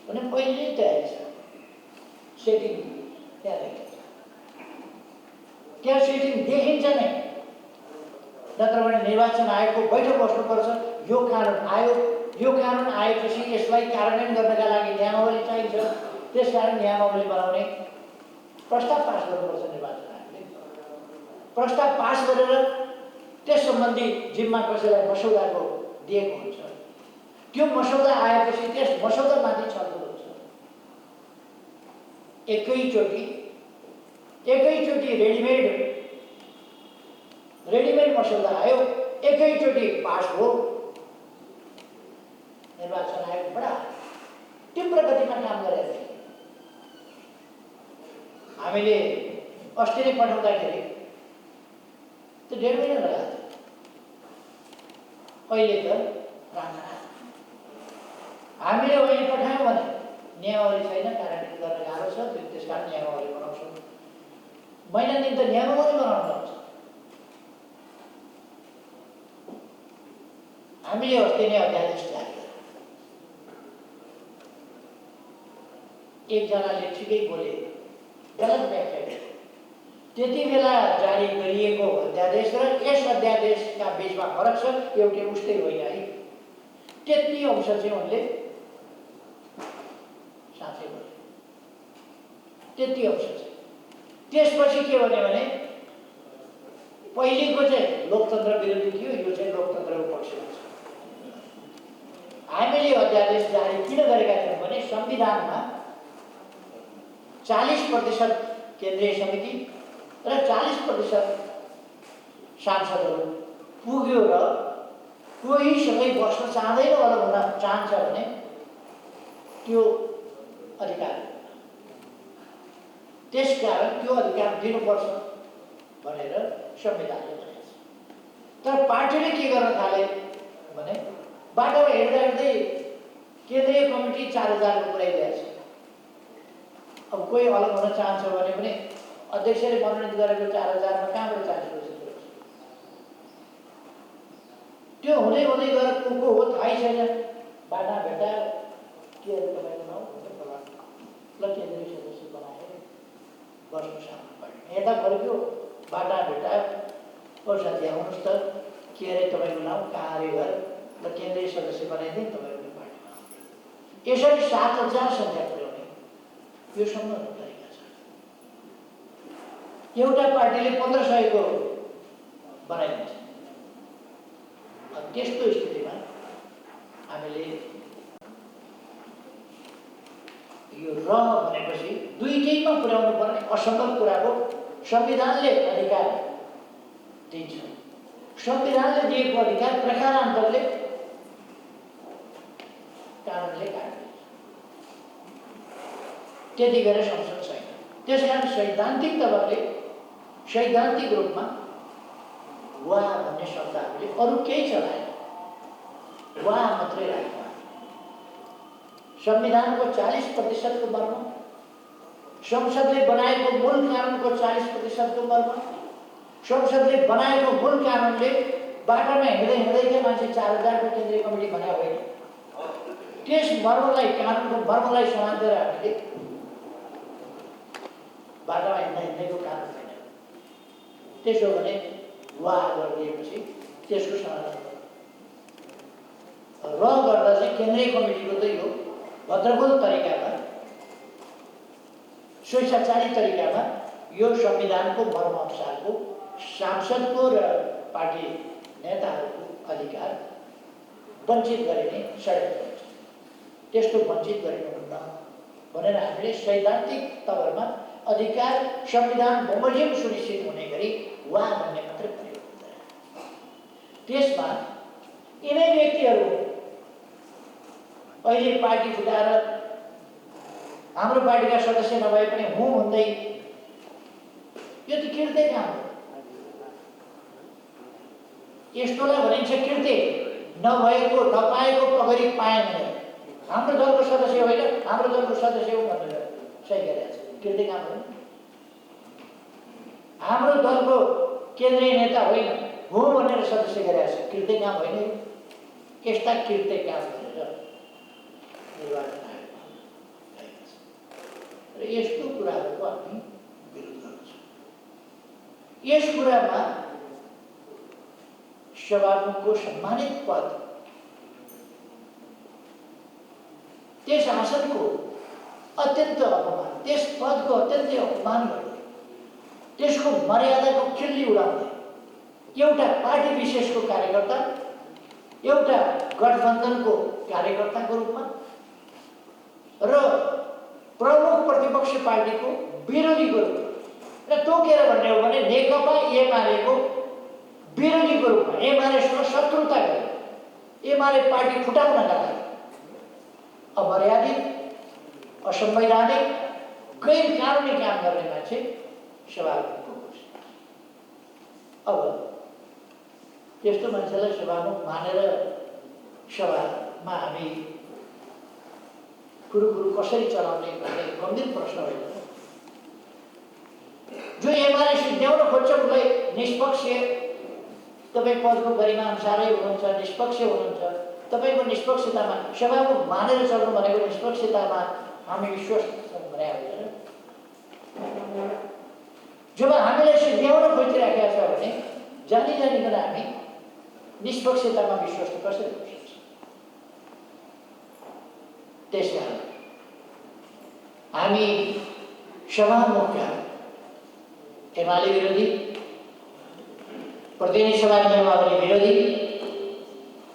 भने पहिल्यै तयारी छ, सेटिङ त्यहाँ देखिन्छ, त्यहाँ सेटिङ देखिन्छ नै। नत्र भने निर्वाचन आयोगको बैठक बस्नुपर्छ, यो कानुन आयो, यो कानुन आएपछि यसलाई कार्यान्वयन गर्नका लागि नियमावली चाहिन्छ, त्यसकारण नियमावली बनाउने प्रस्ताव पास गर्नुपर्छ। निर्वाचन आयोगले प्रस्ताव पास गरेर त्यस सम्बन्धी जिम्मा कसैलाई मसौदाको दिएको हुन्छ, त्यो मसौदा आएपछि त्यस मसौदामाथि छलफल हुन्छ। एकैचोटि रेडिमेड मसौदा आयो, एकैचोटि पास हो। निर्वाचन आयोग बडा तीव्र गतिमा काम गरेको थियो। हामीले अस्ति नै पठाउँदाखेरि त्यो 1.5 महिना लगाएको थियो, अहिले त राम्रा हामीले अहिले पठायौँ भने नियमावली छैन, कार्यान्वयन गर्न गाह्रो छ, त्यसकारण नियमावली बनाउँछौँ। महिना दिन त नियमावली बनाउनु पर्छ। हामीले अस्ति नै अध्यादेश जारी गर्यौँ। एकजनाले ठिकै बोले, गलत व्याख्या गरे। त्यति बेला जारी गरिएको अध्यादेश र यस अध्यादेशका बीचमा फरक छ, एउटै उस्तै होइन है। त्यति अंश चाहिँ उनले साँच्चै बोले, त्यति अंश छ। त्यसपछि के भने पहिलेको चाहिँ लोकतन्त्र विरोधी थियो, यो चाहिँ लोकतन्त्रको पक्षमा छ। हामीले अध्यादेश जारी किन गरेका थियौँ भने संविधानमा 40% केन्द्रीय समिति र 40% सांसदहरू पुग्यो र कोहीसँगै बस्न चाहँदैन अलग हुन चाहन्छ भने त्यो अधिकार, त्यसकारण त्यो अधिकार दिनुपर्छ भनेर संविधानले भनेको छ। तर पार्टीले के गर्न थाले भने बाटोमा हिँड्दै केन्द्रीय कमिटी 4000 को पुर्याइदिएको छ। अब कोही अलग हुन चाहन्छ भने पनि अध्यक्षले मनोनित गरेको 4000 मा कहाँबाट 40% पुर्याउँछ? त्यो हुँदै गएर को हो थाहै छैन। बाटा भेटायो के तपाईँको नाउँ ल केन्द्रीय सदस्य बनाए, बस्नु सामना पर्ने। यता फर्क्यो, बाटा भेटायो, ओ साथी आउनुहोस् त, के अरे तपाईँको नाउँ, कहाँ अरे घर, र केन्द्रीय सदस्य बनाइदिए तपाईँको पार्टीमा। यसरी 7,000 सङ्ख्या पुर्याउने यो सम्भव तरिका छ। एउटा पार्टीले 1500 को बनाइदिन्छ। त्यस्तो स्थितिमा हामीले यो र भनेपछि दुईटैमा पुर्याउनु पर्ने असम्भव कुराको संविधानले अधिकार दिन्छ। संविधानले दिएको अधिकार प्रकारान्तरले कानुनले काट्छ। त्यति गरेर संसद छैन। त्यसकारण सैद्धान्तिक तवरले सैद्धान्तिक रूपमा वा भन्ने शब्द हामीले अरू केही चलाएन, वा मात्रै राख्नु। संविधानको 40% को मर्म, संसदले बनाएको मूल कानुनको 40% को मर्म, संसदले बनाएको मूल कानुनले बाटामा हिँड्दै मान्छे 4,000 को केन्द्रीय कमिटी बनायो होइन। त्यस मर्मलाई, कानुनको मर्मलाई समातेर हामीले बाटामा हिँड्दैको कानुन छैन। त्यसो भने वा गरिदिएपछि त्यसको समाधान र गर्दा चाहिँ केन्द्रीय कमिटीको त यो भद्रगोल तरिकामा, स्वेच्छाचारी तरिकामा यो संविधानको मर्म अनुसारको सांसदको र पार्टी नेताहरूको अधिकार वञ्चित गरिने षड्यन्त्र हुन्छ। त्यस्तो वञ्चित गरिनुहुन्न भनेर हामीले सैद्धान्तिक तवरमा अधिकार संविधान बमोजिम सुनिश्चित हुने गरी वा भन्ने मात्रै प्रयोग हुँदैन। त्यसमा यिनै व्यक्तिहरू अहिले पार्टी फुटाएर हाम्रो पार्टीका सदस्य नभए पनि हुँ भन्दै, यो त कृत्य काम हो। यस्तोलाई भनिन्छ कृत्य। नभएको नपाएको पगरी पाएन। हाम्रो दलको सदस्य होइन, हाम्रो दलको सदस्य हो भनेर सही गरेको छ, कृत्य काम हो। हाम्रो दलको केन्द्रीय नेता होइन, हो भनेर सदस्य गरेको छ, कृत्य काम होइन। यस्ता कृत्य काम गरेर निर्वाचन आयोगमा गएका छन् र यस्तो कुराहरूको हामी विरोध गर्छौँ। यस कुरामा सभामुखको सम्मानित पद, त्यस आसनको अत्यन्त अपमान, त्यस पदको अत्यन्तै अपमान गर्ने, त्यसको मर्यादाको खिल्ली उडाउने एउटा पार्टी विशेषको कार्यकर्ता, एउटा गठबन्धनको कार्यकर्ताको रूपमा र प्रमुख प्रतिपक्ष पार्टीको विरोधीको रूपमा र तोकेर भन्ने हो भने नेकपा एमालेको विरोधीको रूपमा एमालेसँग शत्रुता गरे, एमाले पार्टी फुटाउनका लागि अमर्यादित, असंवैधानिक, गैर कानुनी काम गर्ने मान्छे सभामुखको घोषणा। अब त्यस्तो मान्छेलाई सभामुख मानेर सभामा हामी कुरो कसरी चलाउने भन्ने गम्भीर प्रश्न होइन। जो एमाले सिद्ध्याउन खोज्छ उसलाई निष्पक्ष, तपाईँ पदको गरिमा अनुसारै हुनुहुन्छ, निष्पक्ष हुनुहुन्छ, तपाईँको निष्पक्षतामा सभामुख मानेर चल्नु भनेको निष्पक्षतामा हामी विश्वास भने होइन। जब हामीलाई सिद्ध्याउन खोजिरहेका छ भने जानिकन हामी निष्पक्षतामा विश्वास कसरी गर्न सक्छ? त्यसकारण हामी सभामुखका एमाले विरोधी, प्रतिनिधि सभा नियमावली विरोधी,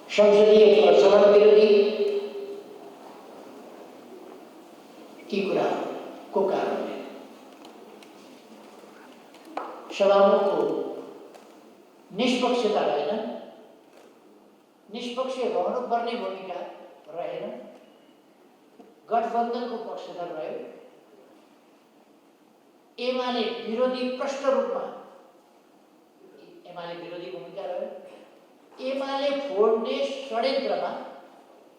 संसदीय प्रचलन विरोधी, ती कुराको कारणले सभामुखको निष्पक्षता रहेन, निष्पक्ष रहनुपर्ने भूमिका रहेन, गठबन्धनको पक्षधर रह्यो, एमाले विरोधी प्रष्ट रूपमा एमाले विरोधी भूमिका रह्यो, एमाले फोड्ने षड्यन्त्रमा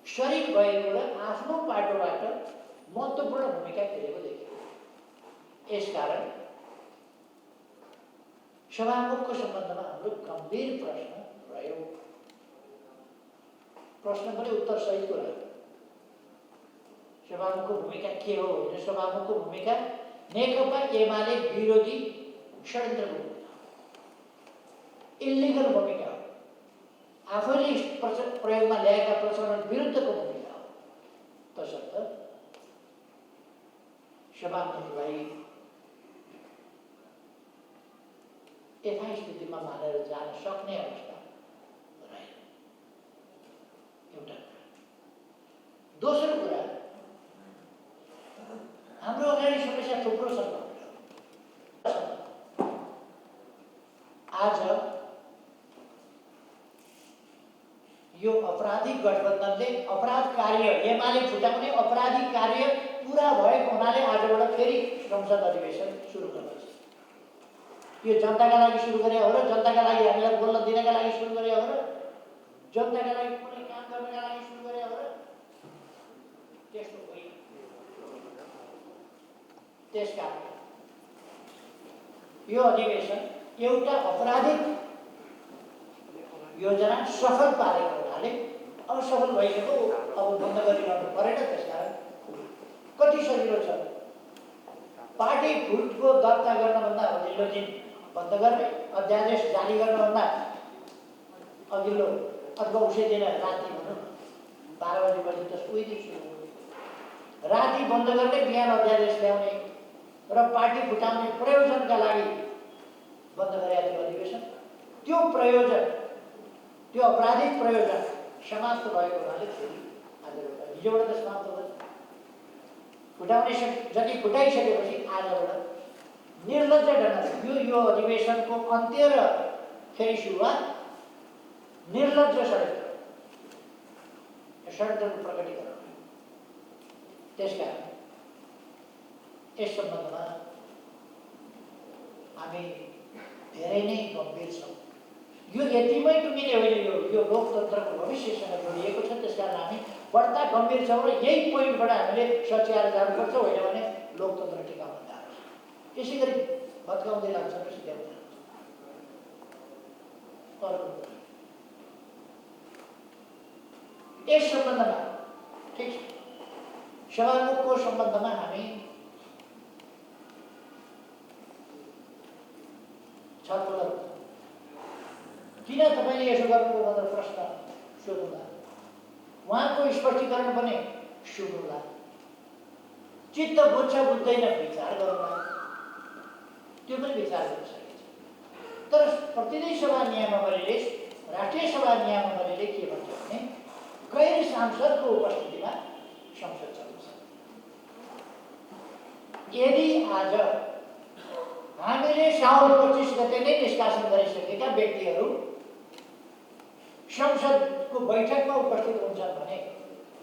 शरीक भएको र आफ्नो पाटोबाट महत्त्वपूर्ण भूमिका खेलेको देखियो। यसकारण सभामुखको सम्बन्धमा हाम्रो गम्भीर प्रश्न रह्यो। प्रश्न पनि उत्तर सहितको रह्यो। सभामुखको भूमिका के हो? सभामुखको भूमिका नेकपा एमाले विरोधी षड्यन्त्रको भूमिका हो, इलिगल भूमिका हो, आफैले प्रयोगमा ल्याएका प्रचलन विरुद्धको भूमिका हो। तसर्थ सभामुखलाई यथास्थितिमा मानेर जान सक्ने अवस्था रहेन, एउटा कुरा। दोस्रो कुरा, हाम्रो अगाडि समस्या थुप्रो छ। आज यो अपराधिक गठबन्धनले अपराध कार्य एमाले फुटाउने अपराधिक कार्य पुरा भएको हुनाले आजबाट फेरि संसद अधिवेशन सुरु गर्दैछ। यो जनताका लागि सुरु गरे हो र जनताका लागि हामीलाई बोल्न दिनका लागि सुरु गरे हो र जनताका लागि कुनै काम गर्नका लागि सुरु गरे हो र त्यस्तो होइन। त्यसकारण यो अधिवेशन एउटा अपराधिक योजना सफल पारेको हुनाले असफल भइसक्यो, अब बन्द गरिरहनु परेन। त्यसकारण कति सजिलो छ, पार्टी फुटको दर्ता गर्नभन्दा अघिल्लो दिन बन्द गर्ने, अध्यादेश जारी गर्नभन्दा अघिल्लो अथवा उसै दिन राति भनौँ 12 बजेपछि त उही दिन सुरु राति बन्द गर्ने, बिहान अध्यादेश ल्याउने र पार्टी फुटाउने प्रयोजनका लागि बन्द गरेका थियो अधिवेशन। त्यो प्रयोजन, त्यो अपराधिक प्रयोजन समाप्त भएको हुनाले फेरि आजबाट, हिजोबाट त समाप्त भयो। फुटाउने जति फुटाइसकेपछि आजबाट निर्लज्ज ढङ्गले यो अधिवेशनको अन्त्य र फेरि सुरुवात निर्लज्ज षड्यन्त्रको प्रकटीकरण। त्यसकारण यस सम्बन्धमा हामी धेरै नै गम्भीर छौँ। यो यतिमै टुङ्गिने होइन, यो लोकतन्त्रको भविष्यसँग जोडिएको छ। त्यसकारण हामी बढ्ता गम्भीर छौँ र यही पोइन्टबाट हामीले सच्याएर जानुपर्छ, होइन भने लोकतन्त्र टिकाउन गाह्रो छ। यसै गरी भत्काउँदै लान्छ र सिध्याउँदै लान्छ। अर्को यस सम्बन्धमा ठिक छ, सभामुखको सम्बन्धमा हामी छलफल गरौँ। किन तपाईँले यसो गर्नुभयो भनेर प्रश्न सोध्नुला, उहाँको स्पष्टीकरण पनि सुन्नुला, चित्त बुझ्छ बुझ्दैन विचार गरौँला, त्यो पनि विचार गर्न सकिन्छ। तर प्रतिनिधि सभा नियमावलीले, राष्ट्रिय सभा नियमावलीले के भन्छ भने गैर सांसदको उपस्थितिमा संसद चल्छ। यदि आज हामीले साउन 25 गते नै निष्कासन गरिसकेका व्यक्तिहरू संसदको बैठकमा उपस्थित हुन्छन् भने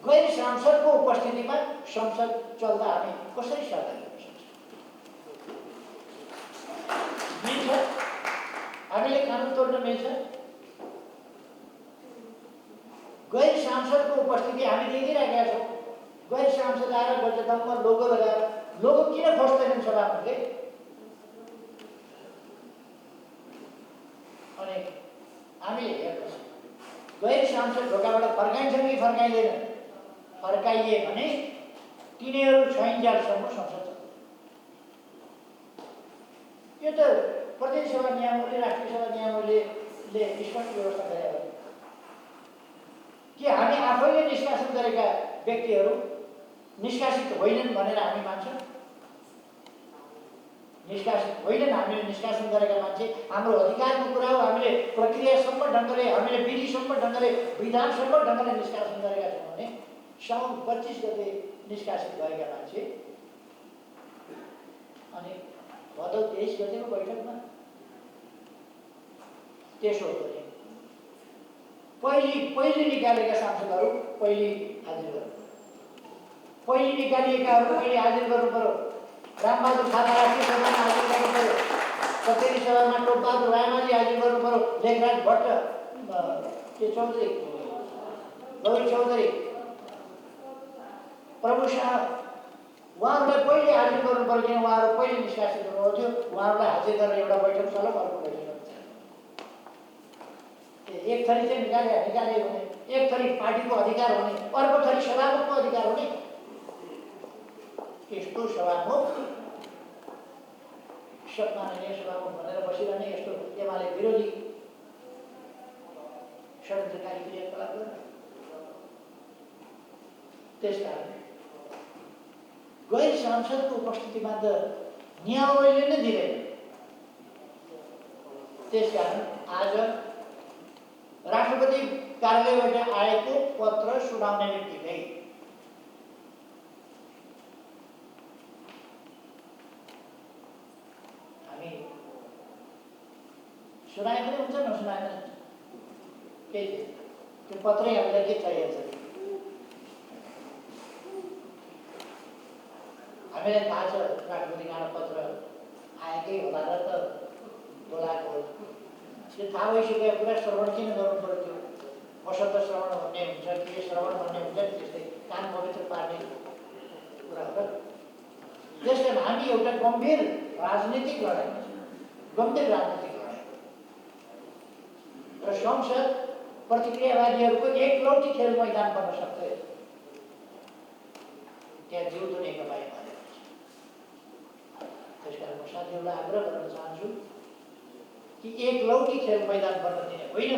गैर सांसदको उपस्थितिमा संसद चल्दा हामी कसरी साधन गर्न सक्छौँ? मिल्छ? हामीले कानुन तोड्न मिल्छ? गैर सांसदको उपस्थिति हामी देखिरहेका छौँ। गैर सांसद आएर बजेटमा लोगो लगाएर, लोगो किन खोज्दैनन् सभामुखले? अनि हामीले हेर्नुहोस्, गैर सांसद ढोकाबाट फर्काइन्छन् कि फर्काइँदैन? फर्काइए भने तिनीहरू छैन्जेलसम्म संसद चल्छ। यो त प्रदेश सभा नियमले, राष्ट्रिय सभा नियमले स्पष्ट व्यवस्था गरे हो कि हामी आफैले निष्कासन गरेका व्यक्तिहरू निष्कासित होइनन् भनेर हामी मान्छौँ। निष्कासित होइनन्, हामीले निष्कासन गरेका मान्छे, हाम्रो अधिकारको कुरा हो। हामीले प्रक्रियासम्म ढङ्गले, हामीले विधिसम्म ढङ्गले, विधानसम्म ढङ्गले निष्कासन गरेका छौँ भने साउन 25 गते निष्कासित भएका मान्छे अनि भदौ 23 गतेको बैठकमा त्यसो हो भने पहिले निकालेका सांसदहरू पहिले हाजिर गर्नु, पहिले निकालिएकाहरू पहिले हाजिर गर्नु पर्यो। रामबहादुर थापा राष्ट्रिय सभामा हाजिर गर्नु पर्यो, प्रतिनिधि सभामा टोपबहादुर रायमाझी हाजिर गर्नु पर्यो, लेखराज भट्ट, चौधरी, गौरी चौधरी, प्रभु शाह, उहाँहरूलाई पहिले हाजिर गर्नु पर्यो। किन उहाँहरू पहिले निष्कासित हुनुभएको थियो। उहाँहरूलाई हाजिर गरेर एउटा बैठक चल्यो, अर्को बैठक एक थरी चाहिँ निकाले भने एक थरी पार्टीको अधिकार हुने, अर्को थरी सभामुखको अधिकार हुने। यस्तो सभामुख माननीय सभामुख भनेर बसिरहने यस्तो एमाले विरोधी षड्यन्त्रकारी क्रियाकलाप गर्ने। त्यसकारण गैर सांसदको उपस्थितिमा त नियमावलीले नै दिँदैन। त्यसकारण आज राष्ट्रपति कार्यालयबाट आएको पत्र सुनाउने बित्तिकै हामी सुनाए पनि हुन्छ नसुनाए पनि केही छैन। त्यो पत्रै हामीलाई के चाहिएको छ? हामीलाई थाहा छ राष्ट्रपतिबाट पत्र आएकै होला र त बोलाएको होला। त्यो थाहा भइसकेको कुरा श्रवण किन गर्नु पर्थ्यो? अशब्द श्रवण भन्ने हुन्छ, के श्रवण भन्ने हुन्छ नि, त्यस्तै कान पवित्र पार्ने कुरा हो। त्यसकारण हामी एउटा गम्भीर राजनीतिक लडाइँ, गम्भीर राजनीतिक लडाइँ र संसद प्रतिक्रियावादीहरूको एकलौटी खेल मैदान बन्न सक्छ। त्यहाँ जिउँदो नेकपा एमाले छ। त्यसकारण म साथीहरूलाई आग्रह गर्न चाहन्छु कि एकलौटी खेल मैदान बन्न दिने होइन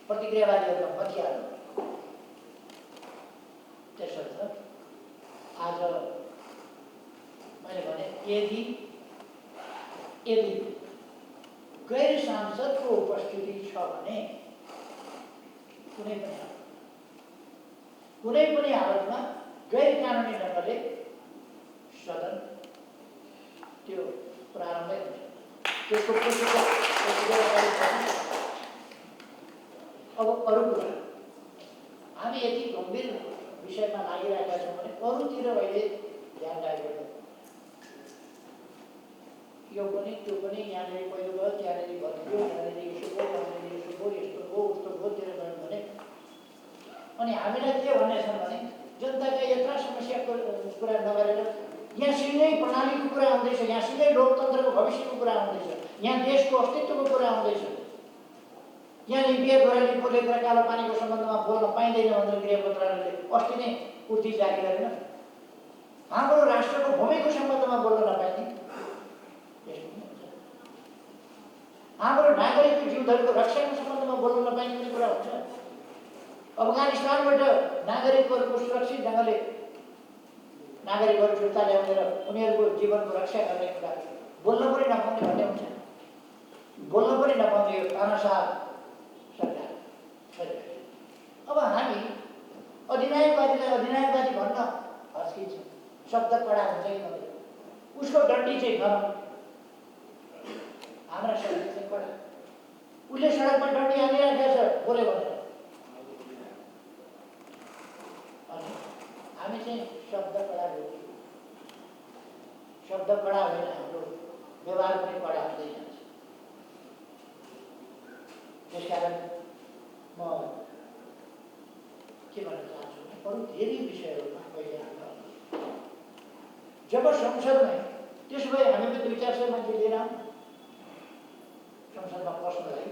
प्रतिक्रियावादीहरूमा हतियार। त्यसर्थ आज मैले भने यदि गैर सांसदको उपस्थिति छ भने कुनै पनि हालतमा गैर कानुनी ढङ्गले सदन त्यो प्रारम्भै हुन्छ। त्यसको अब अरू कुरा हामी यति गम्भीर विषयमा लागिरहेका छौँ भने अरूतिर अहिले ध्यान डाइभर्ट यो पनि त्यो पनि, यहाँनिर पहिलो भयो, त्यहाँनिर भनियो, यहाँनिर यसो भयो, यहाँनिर यसो भयो, यस्तो भयो उस्तो भयोतिर गयो भने अनि हामीलाई के भनेछन् भने जनताका यत्र समस्याको कुरा नगरेर यहाँ सिधै प्रणालीको कुरा आउँदैछ, यहाँ सिधै लोकतन्त्रको भविष्यको कुरा आउँदैछ, यहाँ देशको अस्तित्वको कुरा आउँदैछ, यहाँ लिपिया गोराली बोलेर कालो पानीको सम्बन्धमा बोल्न पाइँदैन भनेर गृह मन्त्रालयले अस्ति नै उक्ति जारी गरेन। हाम्रो राष्ट्रको भूमिको सम्बन्धमा बोल्न नपाइने, हाम्रो नागरिकको जीवधरको रक्षाको सम्बन्धमा बोल्न नपाइने पनि कुरा हुन्छ। अफगानिस्तानबाट नागरिकहरूको सुरक्षित ढङ्गले नागरिकहरू फिर्ता ल्याउने र उनीहरूको जीवनको रक्षा गर्ने कुरा बोल्न पनि नपाउने भन्ने हुन्छ। बोल्न पनि नपाउने यो तानाशाह सरकार। अब हामी अधिनायकवादीलाई अधिनायकवादी भन्न हस्किन्छ, शब्द कडा हुन्छ कि नहुँदैन, उसको डन्डी चाहिँ नरम, हाम्रा शब्द चाहिँ कडा। उसले सडकमा डन्डी हालिराखेको छ बोल्यो भनेर, अनि हामी चाहिँ शब्द कडा बोल्छौँ। शब्द कडा होइन, हाम्रो व्यवहार पनि कडा हुँदै जान्छ। त्यसकारण म के भन्न चाहन्छु भने अरू धेरै विषयहरूमा पहिले जब संसदमै त्यसो भए हामी पनि 200-400 मान्छे लिएर आउँ संसदमा पस्नलाई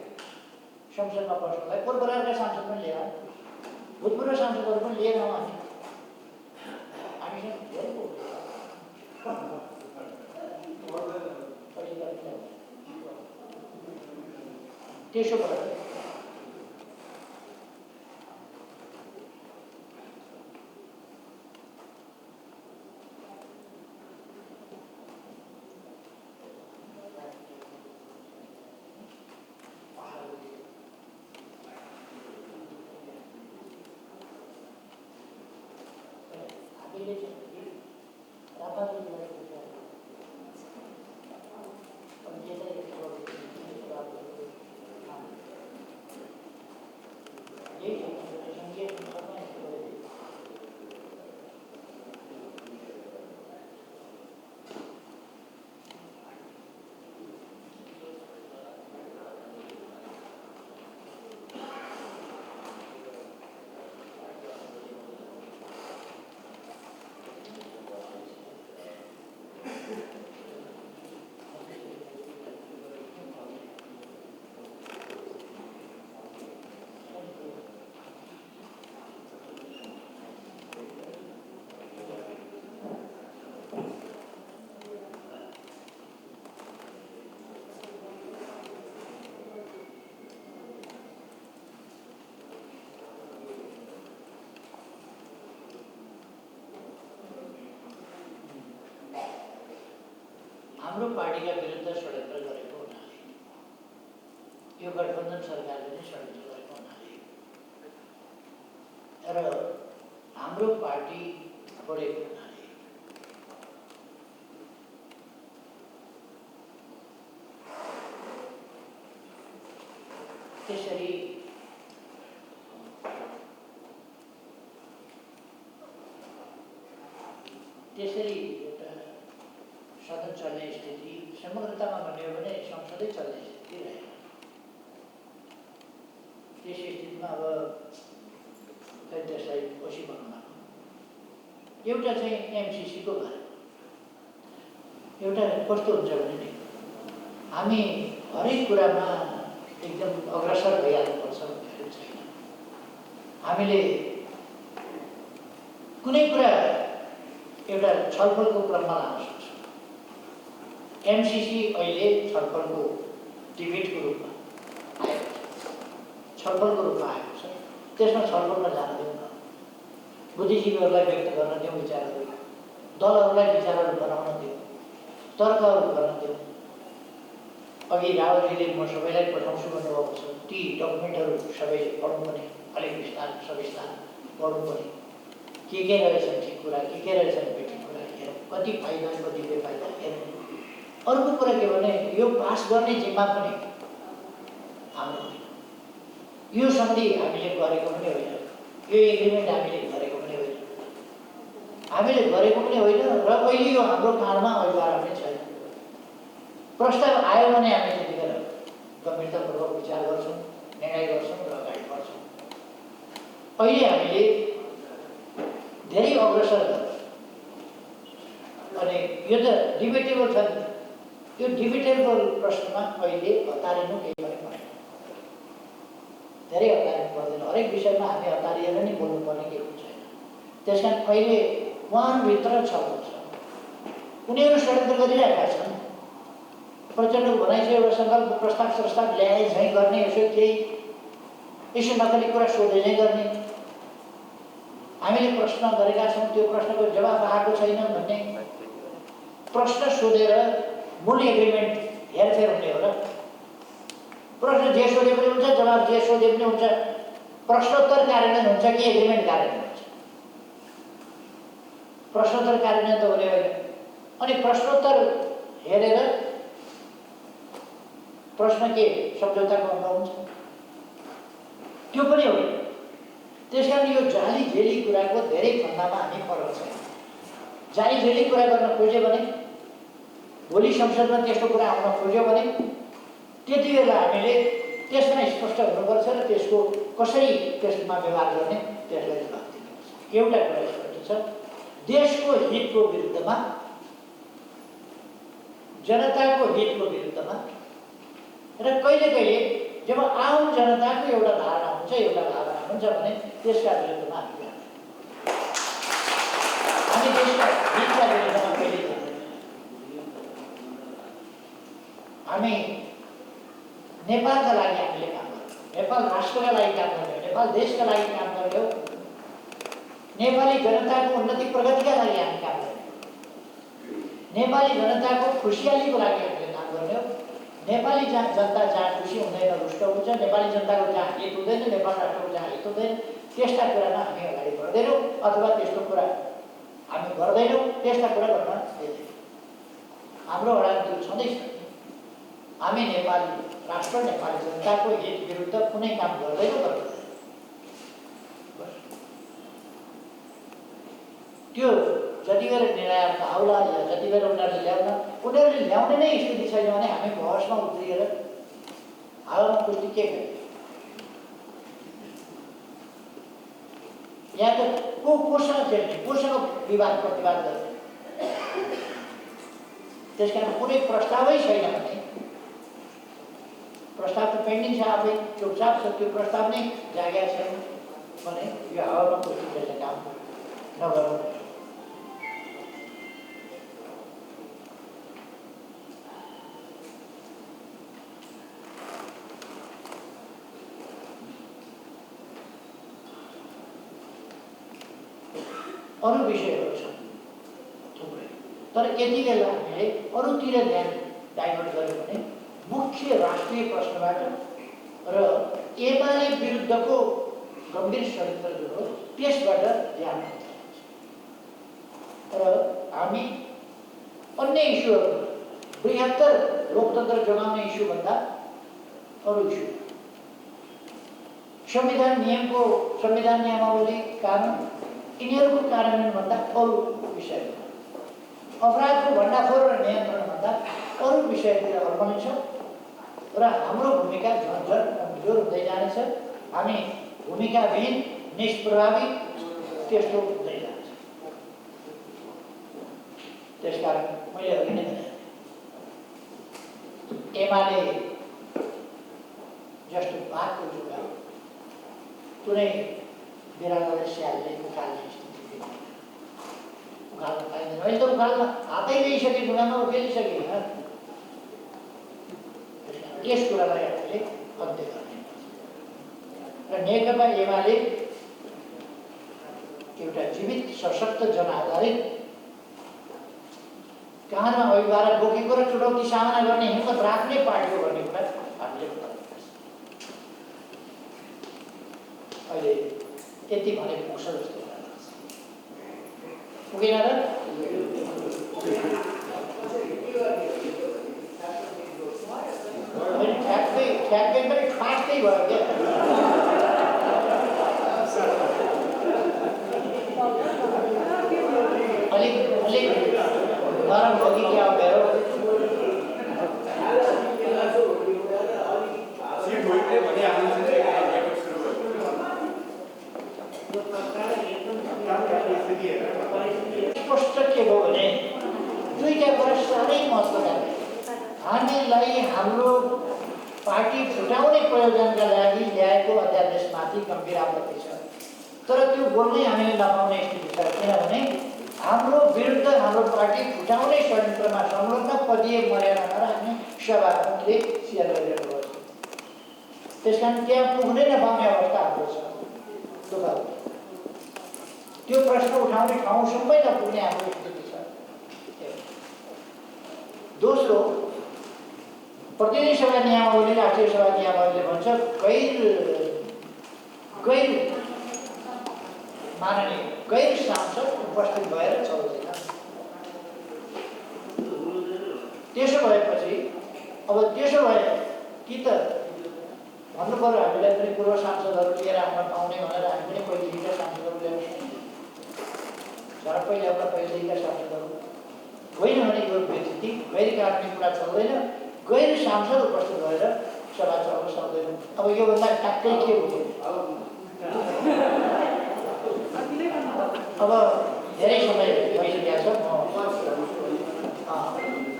पूर्वका सांसद पनि लिएर आउँ, भूतपूर्व सांसदहरू पनि लिएर आउँ। हामीसँग धेरै त्यसो भएर हाम्रो पार्टीका विरुद्ध षड्यन्त्र गरेको हुनाले, यो गठबन्धन सरकारले नै षड्यन्त्र गरेको हुनाले र हाम्रो पार्टी बढेको हुनाले त्यसरी एउटा सदन चल्ने स्थिति समग्रतामा भन्ने हो भने संसदै चल्ने स्थिति रहेन। त्यस स्थितिमा अब त्यसलाई कोसी बनाउन एउटा चाहिँ एमसिसीको बारेमा एउटा कस्तो हुन्छ भने नि हामी हरेक कुरामा एकदम अग्रसर भइहाल्नुपर्छ भन्ने छैन। हामीले कुनै कुरा एउटा छलफलको क्रममा लान सक्छौँ। एमसिसी अहिले छलफलको डिबेटको रूपमा आएको छ, छलफलको रूपमा आएको छ। त्यसमा छलफलमा जान दिउँ न, बुद्धिजीवीहरूलाई व्यक्त गर्न दिउँ विचारहरू, दलहरूलाई विचारहरू बनाउन दिउँ, तर्कहरू गर्न दिउँ। अघि रावलजीले म सबैलाई पठाउँछु भन्नुभएको छ, ती डकुमेन्टहरू सबै पढौँ पनि, अलिक विस्तार सविस्तार पढौँ पनि। के रहेछन् ठिक कुरा, के रहेछन् बेठिक कुरा हेरौँ, कति फाइदा कति बेफाइदा हेरौँ। अर्को कुरा के भने यो पास गर्ने जिम्मा पनि हाम्रो होइन, यो सन्धि हामीले गरेको पनि होइन, यो एग्रिमेन्ट हामीले गरेको पनि होइन, र अहिले यो हाम्रो काँडमा अभिभावक पनि छैन। प्रस्ताव आयो भने हामी त्यतिखेर गम्भीरतापूर्वक विचार गर्छौँ, निर्णय गर्छौँ र अगाडि बढ्छौँ। अहिले हामीले धेरै अग्रसर गर्छौँ अनि यो त डिबेटेबल छ नि। यो डिबेटेबल प्रश्नमा अहिले हतारिनु केही पनि पर्दैन, धेरै हतारिनु पर्दैन। हरेक विषयमा हामी हतारिएर नै बोल्नुपर्ने केही पनि छैन। त्यस कारण अहिले उहाँभित्र छलफल छ, उनीहरू षड्यन्त्र गरिरहेका छन्। प्रचण्डको भनाइ चाहिँ एउटा सङ्कल्प प्रस्ताव ल्याए झैँ गर्ने, यसो नक्कली कुरा सोधे झैँ गर्ने। हामीले प्रश्न गरेका छौँ, त्यो प्रश्नको जवाफ आएको छैन भन्ने, प्रश्न सोधेर मूल एग्रिमेन्ट हेरफेर हुने हो र। प्रश्न जे सोधे पनि हुन्छ, जवाफ जे सोधे पनि हुन्छ। प्रश्नोत्तर कार्यान्वयन हुन्छ कि एग्रिमेन्ट कार्यान्वयन हुन्छ? प्रश्नोत्तर कार्यान्वयन त हुने होइन। अनि प्रश्नोत्तर हेरेर प्रश्न के सम्झौताको अङ्ग हुन्छ? त्यो पनि होइन। त्यस कारण यो जाली झेली कुराको धेरै फन्दामा हामी फरक छ। जाली झेली कुरा गर्न खोज्यो भने, भोलि संसदमा त्यस्तो कुरा आउन खोज्यो भने त्यति बेला हामीले त्यसमा स्पष्ट हुनुपर्छ र त्यसको कसरी त्यसमा व्यवहार गर्ने त्यसलाई जवाफ दिनुपर्छ। एउटा कुरा स्पष्ट छ, देशको हितको विरुद्धमा, जनताको हितको विरुद्धमा र कहिले जब आम जनताको एउटा धारणा हुन्छ, एउटा भावना हुन्छ भने त्यसका विरुद्धमा हामी देशका हितका विरुद्धमा कहिले जाँदैनौँ। हामी नेपालका लागि हामीले काम गर्छौँ, नेपाल राष्ट्रका लागि काम गर्ने हो, नेपाल देशका लागि काम गर्ने हो, नेपाली जनताको उन्नति प्रगतिका लागि हामी काम गर्ने हो, नेपाली जनताको खुसियालीको लागि हामीले काम गर्ने हो। नेपाली जनता जहाँ खुसी हुँदैन रुष्ट हुन्छ, नेपाली जनताको जहाँ हित हुँदैन, नेपाल राष्ट्रको जहाँ हित हुँदैन, त्यस्ता कुरामा हामी अगाडि बढ्दैनौँ अथवा त्यस्तो कुरा हामी गर्दैनौँ, त्यस्ता कुरा गर्न दिँदैनौँ। हाम्रो अडान त्यो छँदैछ। हामी नेपाली राष्ट्र, नेपाली जनताको हित विरुद्ध कुनै काम गर्दैनौँ। त्यो जति बेर निर्णय आउला या जति बेर उनीहरूले ल्याउने नै स्थिति छैन भने हामी बहसमा उत्रिएर हावामा पुष्टि के गर्ने? यहाँ त कोसँग खेल्ने, कोसँग विवाद प्रतिवाद गर्ने? त्यस कारण कुनै प्रस्तावै छैन भने, प्रस्ताव त पेन्डिङ छ, आफै चुपचाप छ, त्यो प्रस्ताव नै जागेको छैन भने यो हावामा पुष्टि खेल्ने काम नगरौँ। अरू विषयहरू छन् थुप्रै, तर यति बेला हामी हामीले अरूतिर ध्यान डाइभर्ट गर्यो भने मुख्य राष्ट्रिय प्रश्नबाट र एमाले विरुद्धको गम्भीर षड्यन्त्र जुन हो त्यसबाट ध्यान हुन्छ। र हामी अन्य इस्युहरू बृहत्तर लोकतन्त्र जोगाउने इस्युभन्दा अरू इस्यु संविधान नियमावली कानुन यिनीहरूको कार्यान्वयनभन्दा अरू विषय अपराधको भण्डाफोर र नियन्त्रणभन्दा अरू विषयतिर अल्मलिन्छ र हाम्रो भूमिका झन्झट कमजोर हुँदै जानेछ। हामी भूमिकाविहीन निष्प्रभावी त्यस्तो हुँदै जान्छ। त्यसकारण मैले अघि नै भने एमाले जस्तो बाघको जुगा कुनै बिरालोले स्यालले उकाल्ने स्थिति उकाल्न पाइँदैन। अहिले त उकाल्न हातै ल्याइसके ढुङ्गामा उकेलिसके। यस कुरालाई हामीले अन्त्य गर्ने र नेकपा एमाले एउटा जीवित सशक्त जनआधारित काँधमा अभिभार बोकेको र चुनौती सामना गर्ने हिम्मत राख्ने पार्टी हो भन्ने कुरा हामीले बताउनुपर्छ। अहिले यति भने पुग्छ जस्तो लाग्छ। पुगेन र ठ्याक्कै पनि फाट्दै भयो क्या। अलिक नरम हो कि क्या हो मेरो स्पष्ट के हो भने दुईटा कुरा साह्रै महत्त्वपूर्ण। हामीलाई हाम्रो पार्टी फुटाउने प्रयोजनका लागि ल्याएको अध्यादेशमाथि गम्भीर आपत्ति छ, तर त्यो बोल्नै हामीले नपाउने स्थिति छ। किनभने हाम्रो विरुद्ध हाम्रो पार्टी फुटाउने षड्यन्त्रमा संलग्न पदीय मर्यादा नराख्ने सभामुखले सेयर गरिरहेको छ। त्यसकारण त्यहाँ पुग्नै नपाउने अवस्था हाम्रो छ। त्यो प्रश्न उठाउने ठाउँसम्मै नपुग्ने हाम्रो स्थिति छ। दोस्रो, प्रतिनिधि सभा नियमावली राष्ट्रिय सभा नियमावलीले भन्छ गैर सांसद उपस्थित भएर चल्दैन। त्यसो भएपछि अब त्यसो भए कि त भन्नु पर्यो हामीलाई पनि पूर्व सांसदहरू लिएर आउन पाउने भनेर हामी पनि पहिलेदेखिका सांसदहरू ल्याउँछौँ। झट्टै ल्याउँदा पहिलेदेखिका सांसदहरू होइन भने यो व्यक्ति गैर कानुनी कुरा चल्दैन। गैर सांसद उपस्थित भएर सभा चलाउन सक्दैन। अब योभन्दा ट्याक्कै के हो? अब धेरै समय भइसकेको छ।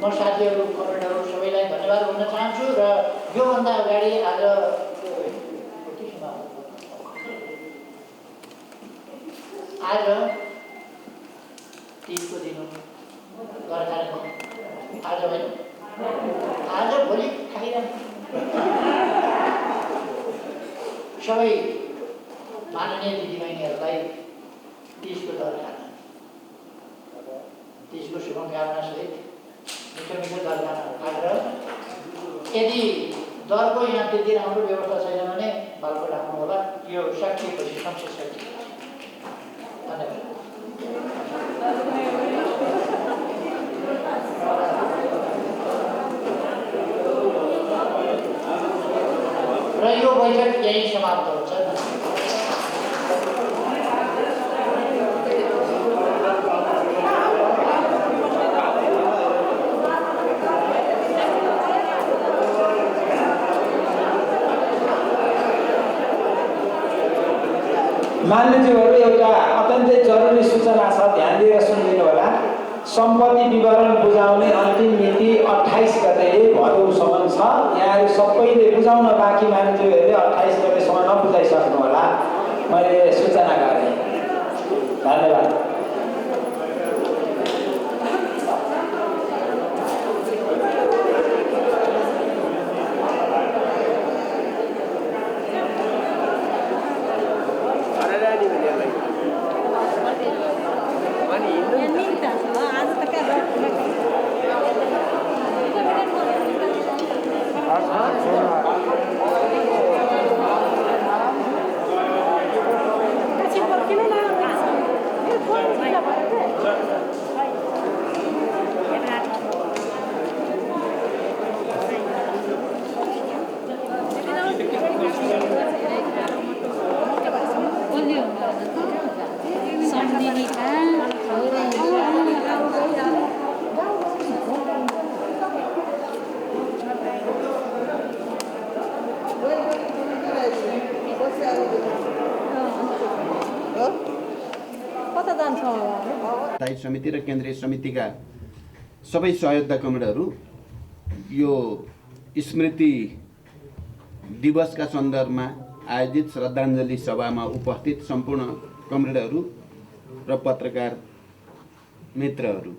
म साथीहरू कमेन्टहरू सबैलाई धन्यवाद भन्न चाहन्छु र योभन्दा अगाडि आज तीजको दिन हो, आज होइन, आज भोलि खाइरहनु सबै माननीय दिदीबहिनीहरूलाई तीजको दरखाना, तीजको शुभकामना सहित मिठो मिठो दरखाना खाएर यदि दरको यहाँ त्यति राम्रो व्यवस्था छैन भने बालको राख्नु होला। यो सकिएपछि संसद सकिएपछि धन्यवाद। र यो बैठक यही समाप्त हुन्छ। मान्यज्यूहरू, एउटा अत्यन्तै जरुरी सूचना छ, ध्यान दिएर सुनिदिनु होला। सम्पत्ति विवरण बुझाउने अन्तिम मिति 28 गते भदौसम्म छ। यहाँहरू सबैले बुझाउन बाँकी मान्यज्यूहरूले 28 गतेसम्म नबुझाइसक्नु होला। मैले सूचना गरेँ। धन्यवाद। आज तक स्थायी समिति र केन्द्रीय समितिका सबै सहयोद्धा कमरेडहरू यो स्मृति दिवसका सन्दर्भमा आयोजित श्रद्धाञ्जली सभामा उपस्थित सम्पूर्ण कमरेडहरू र पत्रकार मित्रहरू,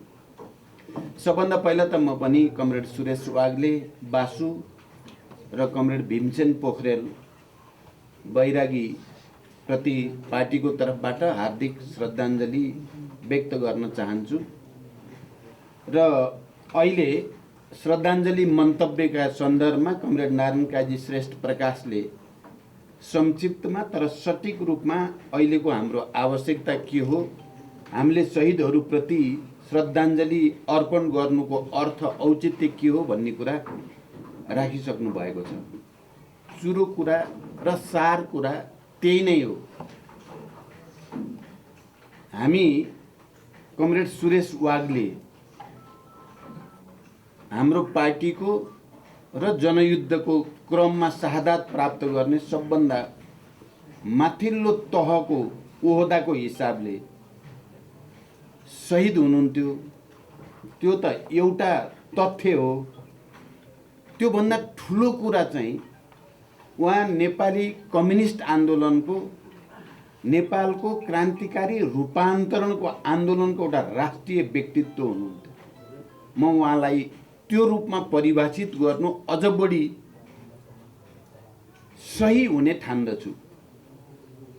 सबभन्दा पहिला त म पनि कमरेड सुरेश वाग्ले, बासु र कमरेड भीमसेन पोखरेल बैरागी प्रति पार्टीको तर्फबाट हार्दिक श्रद्धाञ्जली व्यक्त गर्न चाहन्छु र अहिले श्रद्धाञ्जली मन्तव्यका सन्दर्भमा कमरेड नारायण काजी श्रेष्ठ प्रकाशले संक्षिप्तमा तर सटीक रूपमा अहिलेको हाम्रो आवश्यकता के हो, हामीले शहीदहरूप्रति श्रद्धाञ्जली अर्पण गर्नुको अर्थ औचित्य के हो भन्ने कुरा राखिसक्नु भएको छ। सुरु कुरा र सार कुरा त्यही नै हो। हामी कमरेड सुरेश वाग्ले हाम्रो पार्टीको र जनयुद्धको क्रममा शहादत प्राप्त गर्ने सबभन्दा माथिल्लो तहको ओहदाको हिसाबले शहीद हुनुहुन्थ्यो। त्यो त एउटा तथ्य हो। त्योभन्दा ठुलो कुरा चाहिँ उहाँ नेपाली कम्युनिस्ट आन्दोलनको, नेपालको क्रान्तिकारी रूपान्तरणको आन्दोलनको एउटा राष्ट्रिय व्यक्तित्व हुनुहुन्थ्यो। म उहाँलाई त्यो रूपमा परिभाषित गर्नु अझ बढी सही हुने ठान्दछु।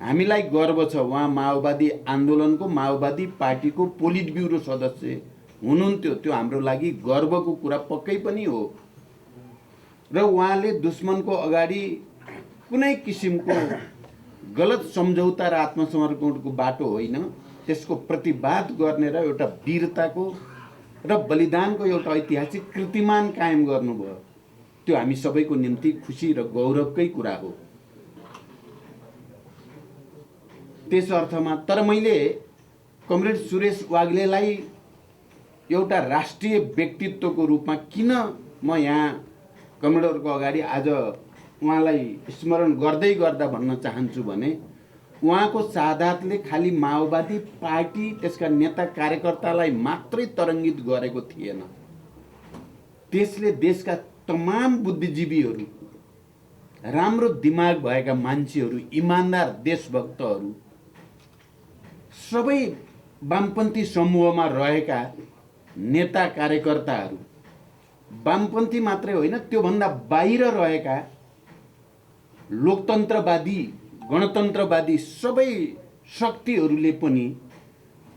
हामीलाई गर्व छ उहाँ माओवादी आन्दोलनको, माओवादी पार्टीको पोलिट ब्युरो सदस्य हुनुहुन्थ्यो। त्यो हाम्रो लागि गर्वको कुरा पक्कै पनि हो। र उहाँले दुश्मनको अगाडि कुनै किसिमको गलत सम्झौता र आत्मसमर्पणको बाटो होइन, त्यसको प्रतिवाद गर्ने र एउटा वीरताको र बलिदानको एउटा ऐतिहासिक कीर्तिमान कायम गर्नुभयो। त्यो हामी सबैको निम्ति खुसी र गौरवकै कुरा हो। त्यस अर्थमा तर मैले कमरेड सुरेश वाग्लेलाई एउटा राष्ट्रिय व्यक्तित्वको रूपमा किन म यहाँ कमरेडहरूको अगाडि आज उहाँलाई स्मरण गर्दै गर्दा भन्न चाहन्छु भने उहाँको शहादतले खालि माओवादी पार्टी त्यसका नेता कार्यकर्तालाई मात्रै तरङ्गित गरेको थिएन। त्यसले देशका तमाम बुद्धिजीवीहरू, राम्रो दिमाग भएका मान्छेहरू, इमान्दार देशभक्तहरू, सबै वामपन्थी समूहमा रहेका नेता कार्यकर्ताहरू, वामपन्थी मात्रै होइन त्योभन्दा बाहिर रहेका लोकतन्त्रवादी, गणतन्त्रवादी सबै शक्तिहरूले पनि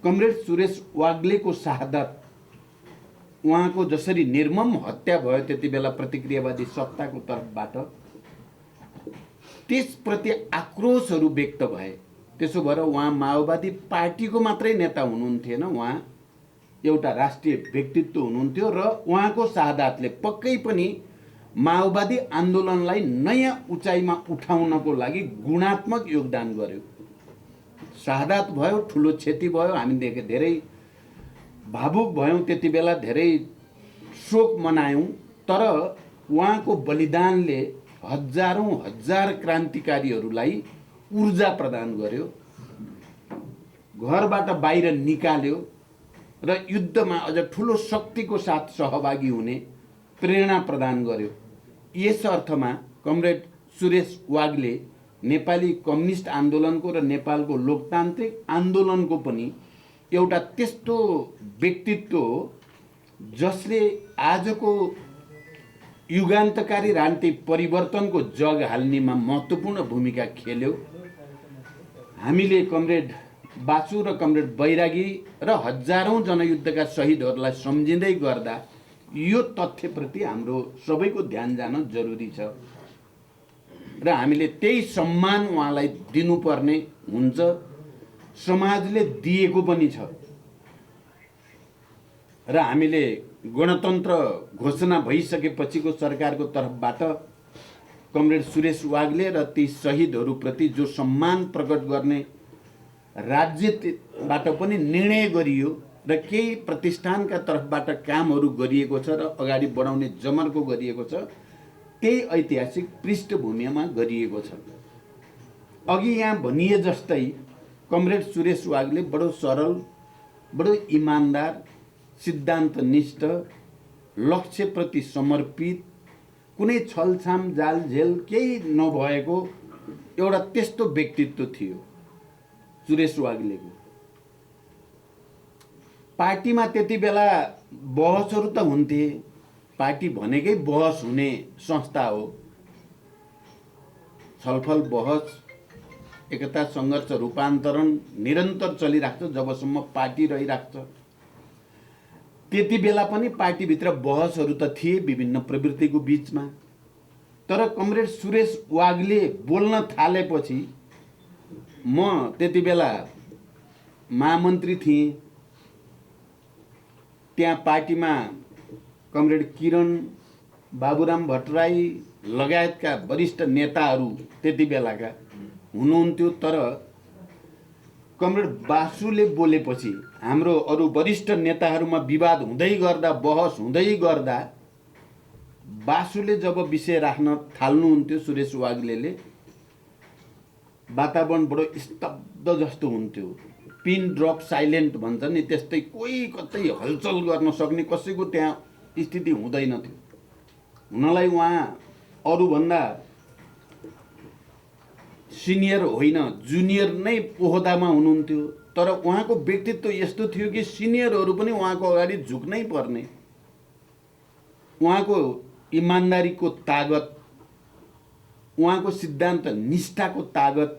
कमरेड सुरेश वाग्लेको शहादत, उहाँको जसरी निर्मम हत्या भयो त्यति बेला प्रतिक्रियावादी सत्ताको तर्फबाट, त्यसप्रति आक्रोशहरू व्यक्त भए। त्यसो भएर उहाँ माओवादी पार्टीको मात्रै नेता हुनुहुन्थेन, उहाँ एउटा राष्ट्रिय व्यक्तित्व हुनुहुन्थ्यो र उहाँको शहादतले पक्कै पनि माओवादी आन्दोलनलाई नयाँ उचाइमा उठाउनको लागि गुणात्मक योगदान गर्यो। शहादत भयो, ठुलो क्षति भयो, हामी धेरै भावुक भयौँ, त्यति बेला धेरै शोक मनायौँ। तर उहाँको बलिदानले हजारौँ हजार क्रान्तिकारीहरूलाई ऊर्जा प्रदान गर्यो, घरबाट बाहिर निकाल्यो र युद्धमा अझ ठुलो शक्तिको साथ सहभागी हुने प्रेरणा प्रदान गर्यो। यस अर्थमा कमरेड सुरेश वाग्ले नेपाली कम्युनिस्ट आन्दोलनको र नेपालको लोकतान्त्रिक आन्दोलनको पनि एउटा त्यस्तो व्यक्तित्व हो जसले आजको युगान्तकारी राजनीतिक परिवर्तनको जग हाल्नेमा महत्त्वपूर्ण भूमिका खेल्यो। हामीले कमरेड बासु र कमरेड बैरागी र हजारौँ जनयुद्धका शहीदहरूलाई सम्झिँदै गर्दा यो तथ्यप्रति हाम्रो सबैको ध्यान जान जरुरी छ र हामीले त्यही सम्मान उहाँलाई दिनुपर्ने हुन्छ। समाजले दिएको पनि छ र हामीले गणतन्त्र घोषणा भइसकेपछिको सरकारको तर्फबाट कमरेड सुरेश वाग्ले र ती शहीदहरूप्रति जो सम्मान प्रकट गर्ने राज्यबाट पनि निर्णय गरियो र केही प्रतिष्ठानका तर्फबाट कामहरू गरिएको छ र अगाडि बढाउने जमर्को गरिएको छ, त्यही ऐतिहासिक पृष्ठभूमिमा गरिएको छ। अघि यहाँ भनिए जस्तै कमरेड सुरेश वाग्ले बडो सरल, बडो इमान्दार, सिद्धान्तनिष्ठ, लक्ष्यप्रति समर्पित, कुनै छलछाम जालझेल केही नभएको एउटा त्यस्तो व्यक्तित्व थियो सुरेश वाग्लेको। पार्टीमा त्यति बेला बहसहरू त हुन्थे, पार्टी भनेकै बहस हुने संस्था हो। छलफल, बहस, एकता, सङ्घर्ष, रूपान्तरण निरन्तर चलिराख्छ जबसम्म पार्टी रहिराख्छ। त्यति बेला पनि पार्टीभित्र बहसहरू त थिए विभिन्न प्रवृत्तिको बीचमा, तर कमरेड सुरेश वाग्ले बोल्न थालेपछि, म त्यति बेला महामन्त्री थिएँ, त्यहाँ पार्टीमा कमरेड किरण, बाबुराम भट्टराई लगायतका वरिष्ठ नेताहरू त्यति बेलाका हुनुहुन्थ्यो। तर कमरेड बासुले बोलेपछि हाम्रो अरू वरिष्ठ नेताहरूमा विवाद हुँदै गर्दा, बहस हुँदै गर्दा बासुले जब विषय राख्न थाल्नुहुन्थ्यो सुरेश वाग्लेले, वातावरण बडो स्तब्ध जस्तो हुन्थ्यो। पिन ड्रप साइलेन्ट भन्छ नि, त्यस्तै कोही कतै हलचल गर्न सक्ने कसैको त्यहाँ स्थिति हुँदैन थियो। हुनलाई उहाँ अरूभन्दा सिनियर होइन, जुनियर नै ओहदामा हुनुहुन्थ्यो, तर उहाँको व्यक्तित्व यस्तो थियो कि सिनियरहरू पनि उहाँको अगाडि झुक्नै पर्ने। उहाँको इमान्दारीको तागत, उहाँको सिद्धान्त निष्ठाको तागत,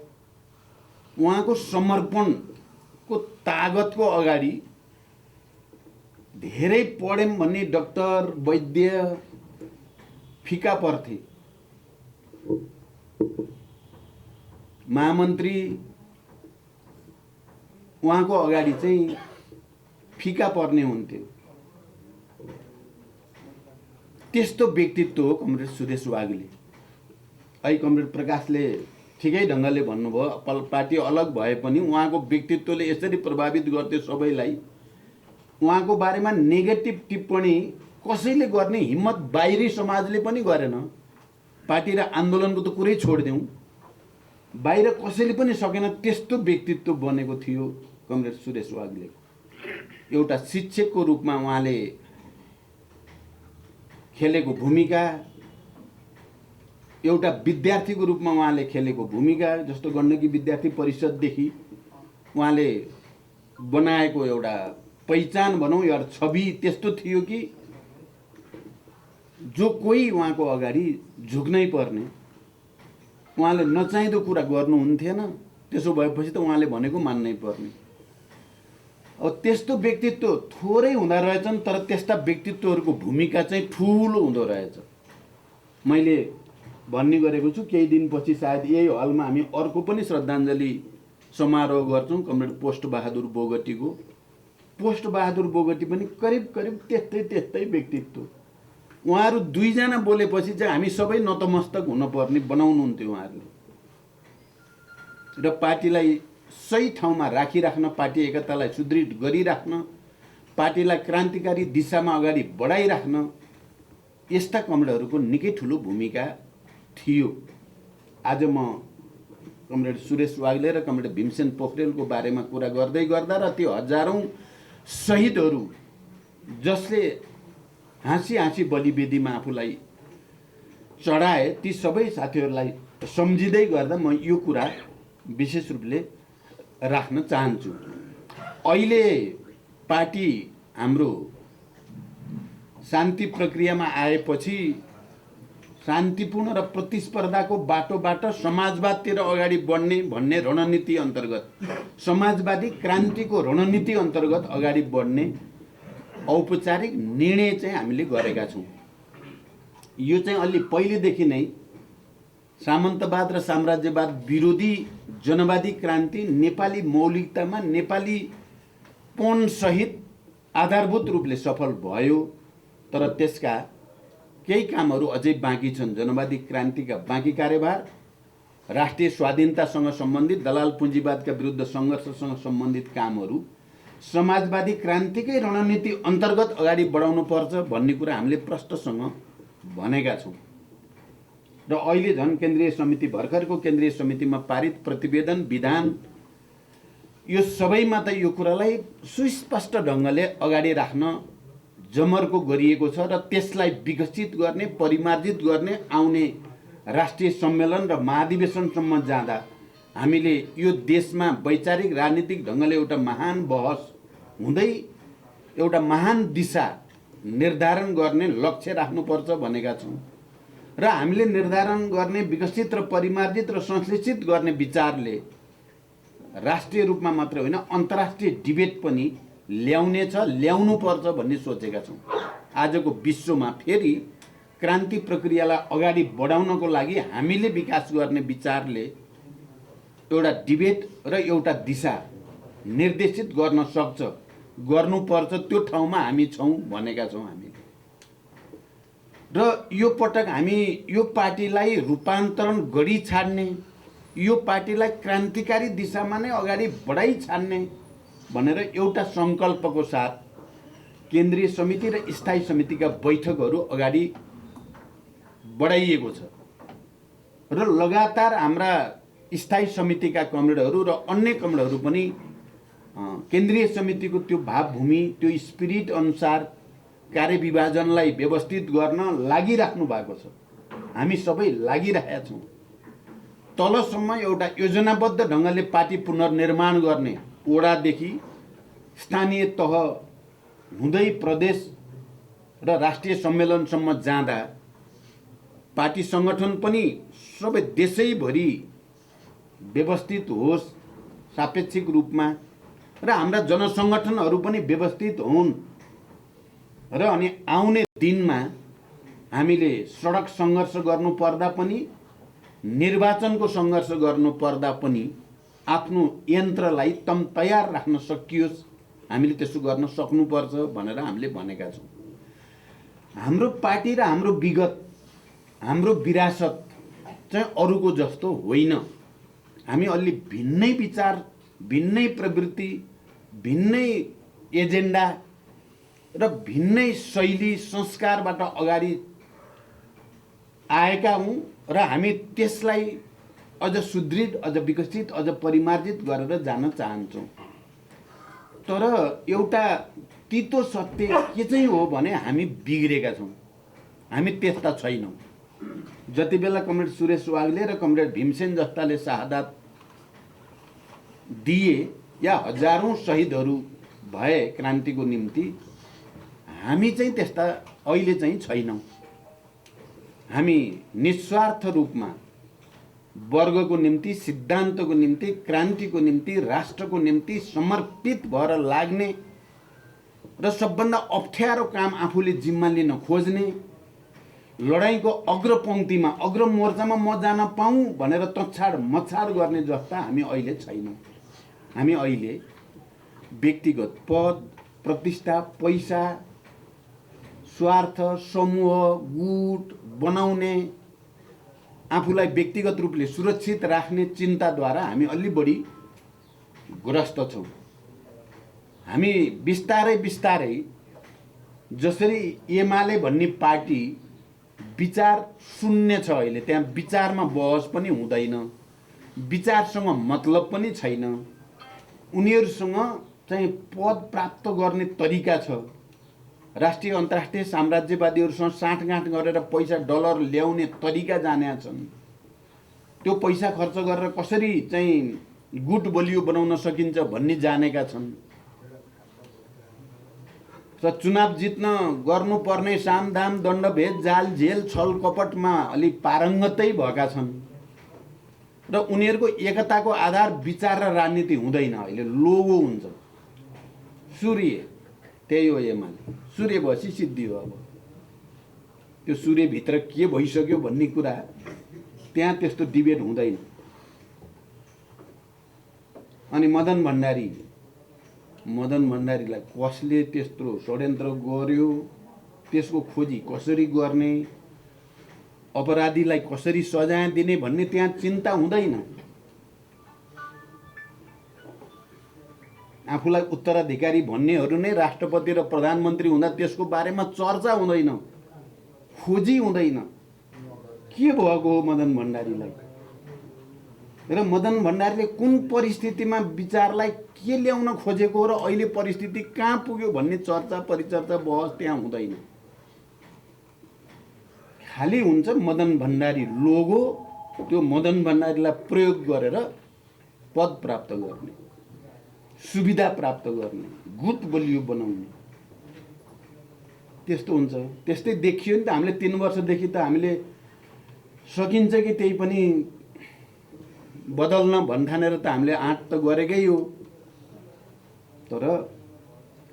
उहाँको समर्पणको तागतको अगाडि धेरै पढ्यौँ भन्ने डाक्टर, वैद्य फिका पर्थे। महामन्त्री उहाँको अगाडि चाहिँ फिका पर्ने हुन्थ्यो। त्यस्तो व्यक्तित्व हो कमरेड सुरेश वाग्ले। अहिले कमरेड प्रकाशले ठिकै ढङ्गले भन्नुभयो, पार्टी अलग भए पनि उहाँको व्यक्तित्वले यसरी प्रभावित गर्थ्यो सबैलाई। उहाँको बारेमा नेगेटिभ टिप्पणी कसैले गर्ने हिम्मत बाहिरी समाजले पनि गरेन। पार्टी र आन्दोलनको त कुरै छोडिदेऊ, बाहिर कसैले पनि सकेन। त्यस्तो व्यक्तित्व बनेको थियो कमरेड सुरेश वाग्ले। एउटा शिक्षकको रूपमा उहाँले खेलेको भूमिका, एउटा विद्यार्थीको रूपमा उहाँले खेलेको भूमिका, जस्तो गण्डकी विद्यार्थी परिषददेखि उहाँले बनाएको एउटा पहिचान भनौँ, एउटा छवि त्यस्तो थियो कि जो कोही उहाँको अगाडि झुक्नै पर्ने। उहाँले नचाहिँदो कुरा गर्नुहुन्थेन, त्यसो भएपछि त उहाँले भनेको मान्नै पर्ने। अब त्यस्तो व्यक्तित्व थोरै हुँदो रहेछन्, तर त्यस्ता व्यक्तित्वहरूको भूमिका चाहिँ ठुलो हुँदो रहेछ। मैले भन्ने गरेको छु, केही दिनपछि सायद यही हलमा हामी अर्को पनि श्रद्धाञ्जली समारोह गर्छौँ कमरेड पोस्ट बहादुर बोगटीको। पोस्ट बहादुर बोगटी पनि करिब करिब त्यस्तै व्यक्तित्व। उहाँहरू दुईजना बोलेपछि चाहिँ हामी सबै नतमस्तक हुनुपर्ने बनाउनुहुन्थ्यो उहाँहरूले। र पार्टीलाई सही ठाउँमा राखिराख्न, पार्टी एकतालाई सुदृढ गरिराख्न, पार्टीलाई क्रान्तिकारी दिशामा अगाडि बढाइराख्न यस्ता कमरेडहरूको निकै ठुलो भूमिका थियो। आज म कमरेड सुरेश वाग्ले र कमरेड भीमसेन पोखरेलको बारेमा कुरा गर्दै गर्दा र त्यो हजारौं शहीदहरू जसले हाँसी हाँसी बलिवेदीमा आफूलाई चढाए, ती सबै साथीहरूलाई सम्झिँदै गर्दा म यो कुरा विशेष रूपले राख्न चाहन्छु। अहिले पार्टी हाम्रो शान्ति प्रक्रियामा आएपछि शान्तिपूर्ण र प्रतिस्पर्धाको बाटोबाट समाजवादतिर अगाडि बढ्ने भन्ने रणनीति अन्तर्गत, समाजवादी क्रान्तिको रणनीति अन्तर्गत अगाडि बढ्ने औपचारिक निर्णय चाहिँ हामीले गरेका छौँ। यो चाहिँ अलि पहिलेदेखि नै सामन्तवाद र साम्राज्यवाद विरोधी जनवादी क्रान्ति नेपाली मौलिकतामा नेपाली पनसहित आधारभूत रूपले सफल भयो, तर त्यसका केही कामहरू अझै बाँकी छन्। जनवादी क्रान्तिका बाँकी कार्यभार, राष्ट्रिय स्वाधीनतासँग सम्बन्धित, दलाल पुँजीवादका विरुद्ध सङ्घर्षसँग सम्बन्धित कामहरू समाजवादी क्रान्तिकै रणनीति अन्तर्गत अगाडि बढाउनु पर्छ भन्ने कुरा हामीले प्रष्टसँग भनेका छौँ। र अहिले झन् केन्द्रीय समिति, भर्खरको केन्द्रीय समितिमा पारित प्रतिवेदन, विधान, यो सबैमा त यो कुरालाई सुस्पष्ट ढङ्गले अगाडि राख्न जमर्को गरिएको छ र त्यसलाई विकसित गर्ने, परिमार्जित गर्ने, आउने राष्ट्रिय सम्मेलन र महाधिवेशनसम्म जाँदा हामीले यो देशमा वैचारिक राजनीतिक ढङ्गले एउटा महान बहस हुँदै एउटा महान दिशा निर्धारण गर्ने लक्ष्य राख्नुपर्छ भनेका छौँ। र हामीले निर्धारण गर्ने, विकसित र परिमार्जित र संश्लेषित गर्ने विचारले राष्ट्रिय रूपमा मात्र होइन अन्तर्राष्ट्रिय डिबेट पनि ल्याउनेछ, ल्याउनुपर्छ भन्ने सोचेका छौँ। आजको विश्वमा फेरि क्रान्ति प्रक्रियालाई अगाडि बढाउनको लागि हामीले विकास गर्ने विचारले एउटा डिबेट र एउटा दिशा निर्देशित गर्न सक्छ, गर्नुपर्छ। त्यो ठाउँमा हामी छौँ भनेका छौँ हामीले। र यो पटक हामी यो पार्टीलाई रूपान्तरण गरी छाड्ने, यो पार्टीलाई क्रान्तिकारी दिशामा नै अगाडि बढाइ छाड्ने भनेर एउटा सङ्कल्पको साथ केन्द्रीय समिति र स्थायी समितिका बैठकहरू अगाडि बढाइएको छ। र लगातार हाम्रा स्थायी समितिका कमरेडहरू र अन्य कमरेडहरू पनि केन्द्रीय समितिको त्यो भावभूमि, त्यो स्पिरिट अनुसार कार्यविभाजनलाई व्यवस्थित गर्न लागिराख्नु भएको छ। हामी सबै लागिरहेका छौँ। तलसम्म एउटा योजनाबद्ध ढङ्गले पार्टी पुनर्निर्माण गर्ने, वडादेखि स्थानीय तह हुँदै प्रदेश र राष्ट्रिय सम्मेलनसम्म जाँदा पार्टी सङ्गठन पनि सबै देशैभरि व्यवस्थित होस् सापेक्षिक रूपमा, र हाम्रा जनसङ्गठनहरू पनि व्यवस्थित हुन्। र अनि आउने दिनमा हामीले सडक सङ्घर्ष गर्नु पर्दा पनि, निर्वाचनको सङ्घर्ष गर्नु पर्दा पनि आफ्नो यन्त्रलाई तम तयार राख्न सकियोस्, हामीले त्यसो गर्न सक्नुपर्छ भनेर हामीले भनेका छौँ। हाम्रो पार्टी र हाम्रो विगत, हाम्रो विरासत चाहिँ अरूको जस्तो होइन। हामी अलि भिन्नै विचार, भिन्नै प्रवृत्ति, भिन्नै एजेन्डा र भिन्नै शैली संस्कारबाट अगाडि आएका हौँ र हामी त्यसलाई अझ सुदृढ, अझ विकसित, अझ परिमार्जित गरेर जान चाहन्छौँ। तर एउटा तितो सत्य के चाहिँ हो भने हामी बिग्रेका छौँ, हामी त्यस्ता छैनौँ। जति बेला कमरेड सुरेश वाग्ले र कमरेड भीमसेन जस्ताले शहादत दिए या हजारौँ शहीदहरू भए क्रान्तिको निम्ति, हामी चाहिँ त्यस्ता अहिले चाहिँ छैनौँ। हामी निस्वार्थ रूपमा वर्गको निम्ति, सिद्धान्तको निम्ति, क्रान्तिको निम्ति, राष्ट्रको निम्ति समर्पित भएर लाग्ने र सबभन्दा अप्ठ्यारो काम आफूले जिम्मा लिन खोज्ने, लडाइँको अग्रपङ्क्तिमा, अग्र मोर्चामा म जान पाऊँ भनेर तछाड मछाड गर्ने जस्ता हामी अहिले छैनौँ। हामी अहिले व्यक्तिगत पद, प्रतिष्ठा, पैसा, स्वार्थ, समूह, गुट बनाउने, आफूलाई व्यक्तिगत रूपले सुरक्षित राख्ने चिन्ताद्वारा हामी अलि बढी ग्रस्त छौँ। हामी बिस्तारै बिस्तारै जसरी एमाले भन्ने पार्टी विचार शून्य छ अहिले, त्यहाँ विचारमा बहस पनि हुँदैन, विचारसँग मतलब पनि छैन, उनीहरूसँग चाहिँ पद प्राप्त गर्ने तरिका छ, राष्ट्रिय अन्तर्राष्ट्रिय साम्राज्यवादीहरूसँग साँठगाँठ गरेर पैसा डलर ल्याउने तरिका जानेका छन्। त्यो पैसा खर्च गरेर कसरी चाहिँ गुट बलियो बनाउन सकिन्छ भन्ने जानेका छन्। र चुनाव जित्न गर्नुपर्ने सामदाम, दण्डभेद, जाल झेल, छल कपटमा अलि पारङ्गतै भएका छन्। र उनीहरूको एकताको आधार विचार र राजनीति हुँदैन, अहिले लोगो हुन्छ। सूर्य त्यही हो एमाले। सूर्य भएपछि सिद्धि हो। अब त्यो सूर्यभित्र के भइसक्यो भन्ने कुरा त्यहाँ त्यस्तो डिबेट हुँदैन। अनि मदन भण्डारीलाई कसले त्यस्तो षड्यन्त्र गर्यो, त्यसको खोजी कसरी गर्ने, अपराधीलाई कसरी सजाय दिने भन्ने त्यहाँ चिन्ता हुँदैन। आफूलाई उत्तराधिकारी भन्नेहरू नै राष्ट्रपति र प्रधानमन्त्री हुँदा त्यसको बारेमा चर्चा हुँदैन, खोजी हुँदैन। के भएको हो मदन भण्डारीलाई? र मदन भण्डारीले कुन परिस्थितिमा विचारलाई के ल्याउन खोजेको हो र अहिले परिस्थिति कहाँ पुग्यो भन्ने चर्चा परिचर्चा बहस त्यहाँ हुँदैन। खाली हुन्छ मदन भण्डारी लोगो, त्यो मदन भण्डारीलाई प्रयोग गरेर पद प्राप्त गर्ने, सुविधा प्राप्त गर्ने, गुट बलियो बनाउने, त्यस्तो हुन्छ। त्यस्तै देखियो नि त। हामीले 3 वर्षदेखि त हामीले सकिन्छ कि त्यही पनि बदल्न भन्ठानेर त हामीले आँट त गरेकै हो। तर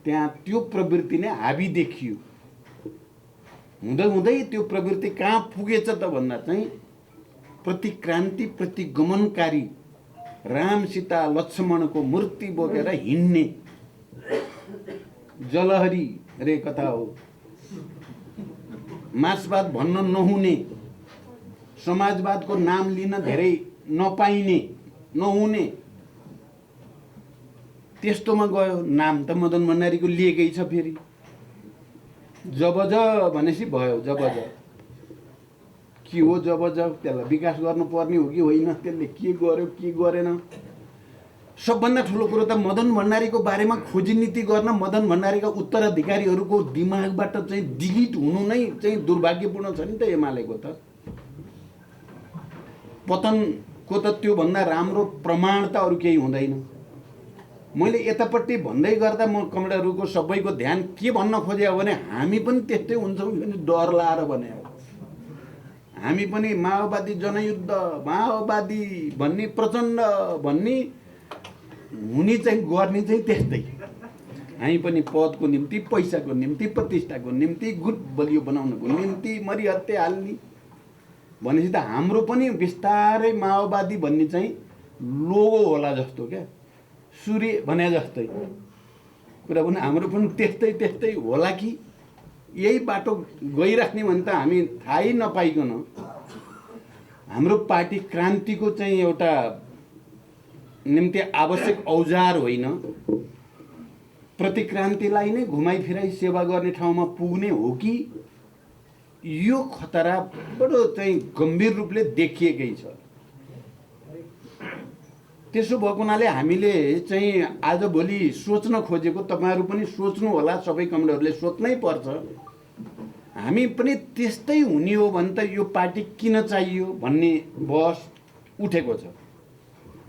त्यहाँ त्यो प्रवृत्ति नै हाबी देखियो। हुँदै त्यो प्रवृत्ति कहाँ पुगेछ त भन्दा चाहिँ प्रतिक्रान्ति प्रतिगमनकारी राम सीता लक्ष्मणको मूर्ति बोकेर हिँड्ने जलहरी रे कथा हो। मार्क्सवाद भन्न नहुने, समाजवादको नाम लिन धेरै नहुने त्यस्तोमा गयो। नाम त मदन भण्डारीको लिएकै छ। फेरि जबज भनेपछि भयो। जबज के हो? जबज त्यसलाई विकास गर्नुपर्ने हो कि होइन? त्यसले के गर्यो के गरेन? सबभन्दा ठुलो कुरो त मदन भण्डारीको बारेमा खोजी नीति गर्न मदन भण्डारीका उत्तराधिकारीहरूको दिमागबाट चाहिँ डिलिट हुनु नै चाहिँ दुर्भाग्यपूर्ण छ नि त। एमालेको त पतनको त त्योभन्दा राम्रो प्रमाण त अरू केही हुँदैन। मैले यतापट्टि भन्दै गर्दा म कमरेडहरूको सबैको ध्यान के भन्न खोजेँ भने हामी पनि त्यस्तै हुन्छौँ भने डर लाएर भने हो। हामी पनि माओवादी जनयुद्ध, माओवादी भन्ने प्रचण्ड भन्ने हुने चाहिँ गर्ने चाहिँ त्यस्तै। हामी पनि पदको निम्ति, पैसाको निम्ति, प्रतिष्ठाको निम्ति, गुट बलियो बनाउनको निम्ति मरिहत्ते हाल्ने भनेपछि त हाम्रो पनि बिस्तारै माओवादी भन्ने चाहिँ लोगो होला जस्तो क्या, सूर्य भने जस्तै कुरा पनि हाम्रो पनि त्यस्तै होला कि यही बाटो गइराख्ने भने त हामी थाहै नपाइकन हाम्रो पार्टी क्रान्तिको चाहिँ एउटा निम्ति आवश्यक औजार होइन, प्रतिक्रान्तिलाई नै घुमाइ फिराइ सेवा गर्ने ठाउँमा पुग्ने हो कि यो खतरा बडो चाहिँ गम्भीर रूपले देखिएकै छ। त्यसो भएको हुनाले हामीले चाहिँ आजभोलि सोच्न खोजेको, तपाईँहरू पनि सोच्नु होला, सबै कमरेडहरूले सोच्नै पर्छ। हामी पनि त्यस्तै हुने हो भने त यो पार्टी किन चाहियो भन्ने बहस उठेको छ।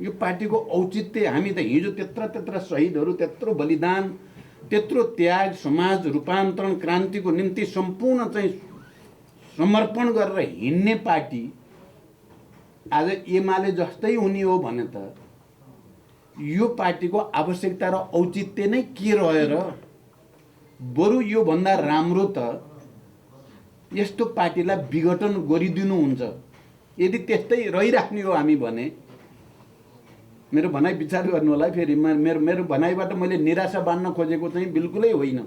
यो पार्टीको औचित्य, हामी त हिजो त्यत्र शहीदहरू, त्यत्रो बलिदान, त्यत्रो त्याग, समाज रूपान्तरण, क्रान्तिको निम्ति सम्पूर्ण चाहिँ समर्पण गरेर हिँड्ने पार्टी आज एमाले जस्तै हुने हो भने त यो पार्टीको आवश्यकता र औचित्य नै के रह्यो र? बरु योभन्दा राम्रो त यस्तो पार्टीलाई विघटन गरिदिनुहुन्छ। यदि त्यस्तै रहिराख्ने हो हामी भने, मेरो भनाइ विचार गर्नु होला। फेरि मेरो भनाइबाट मैले निराशा बाँड्न खोजेको चाहिँ बिल्कुलै होइन।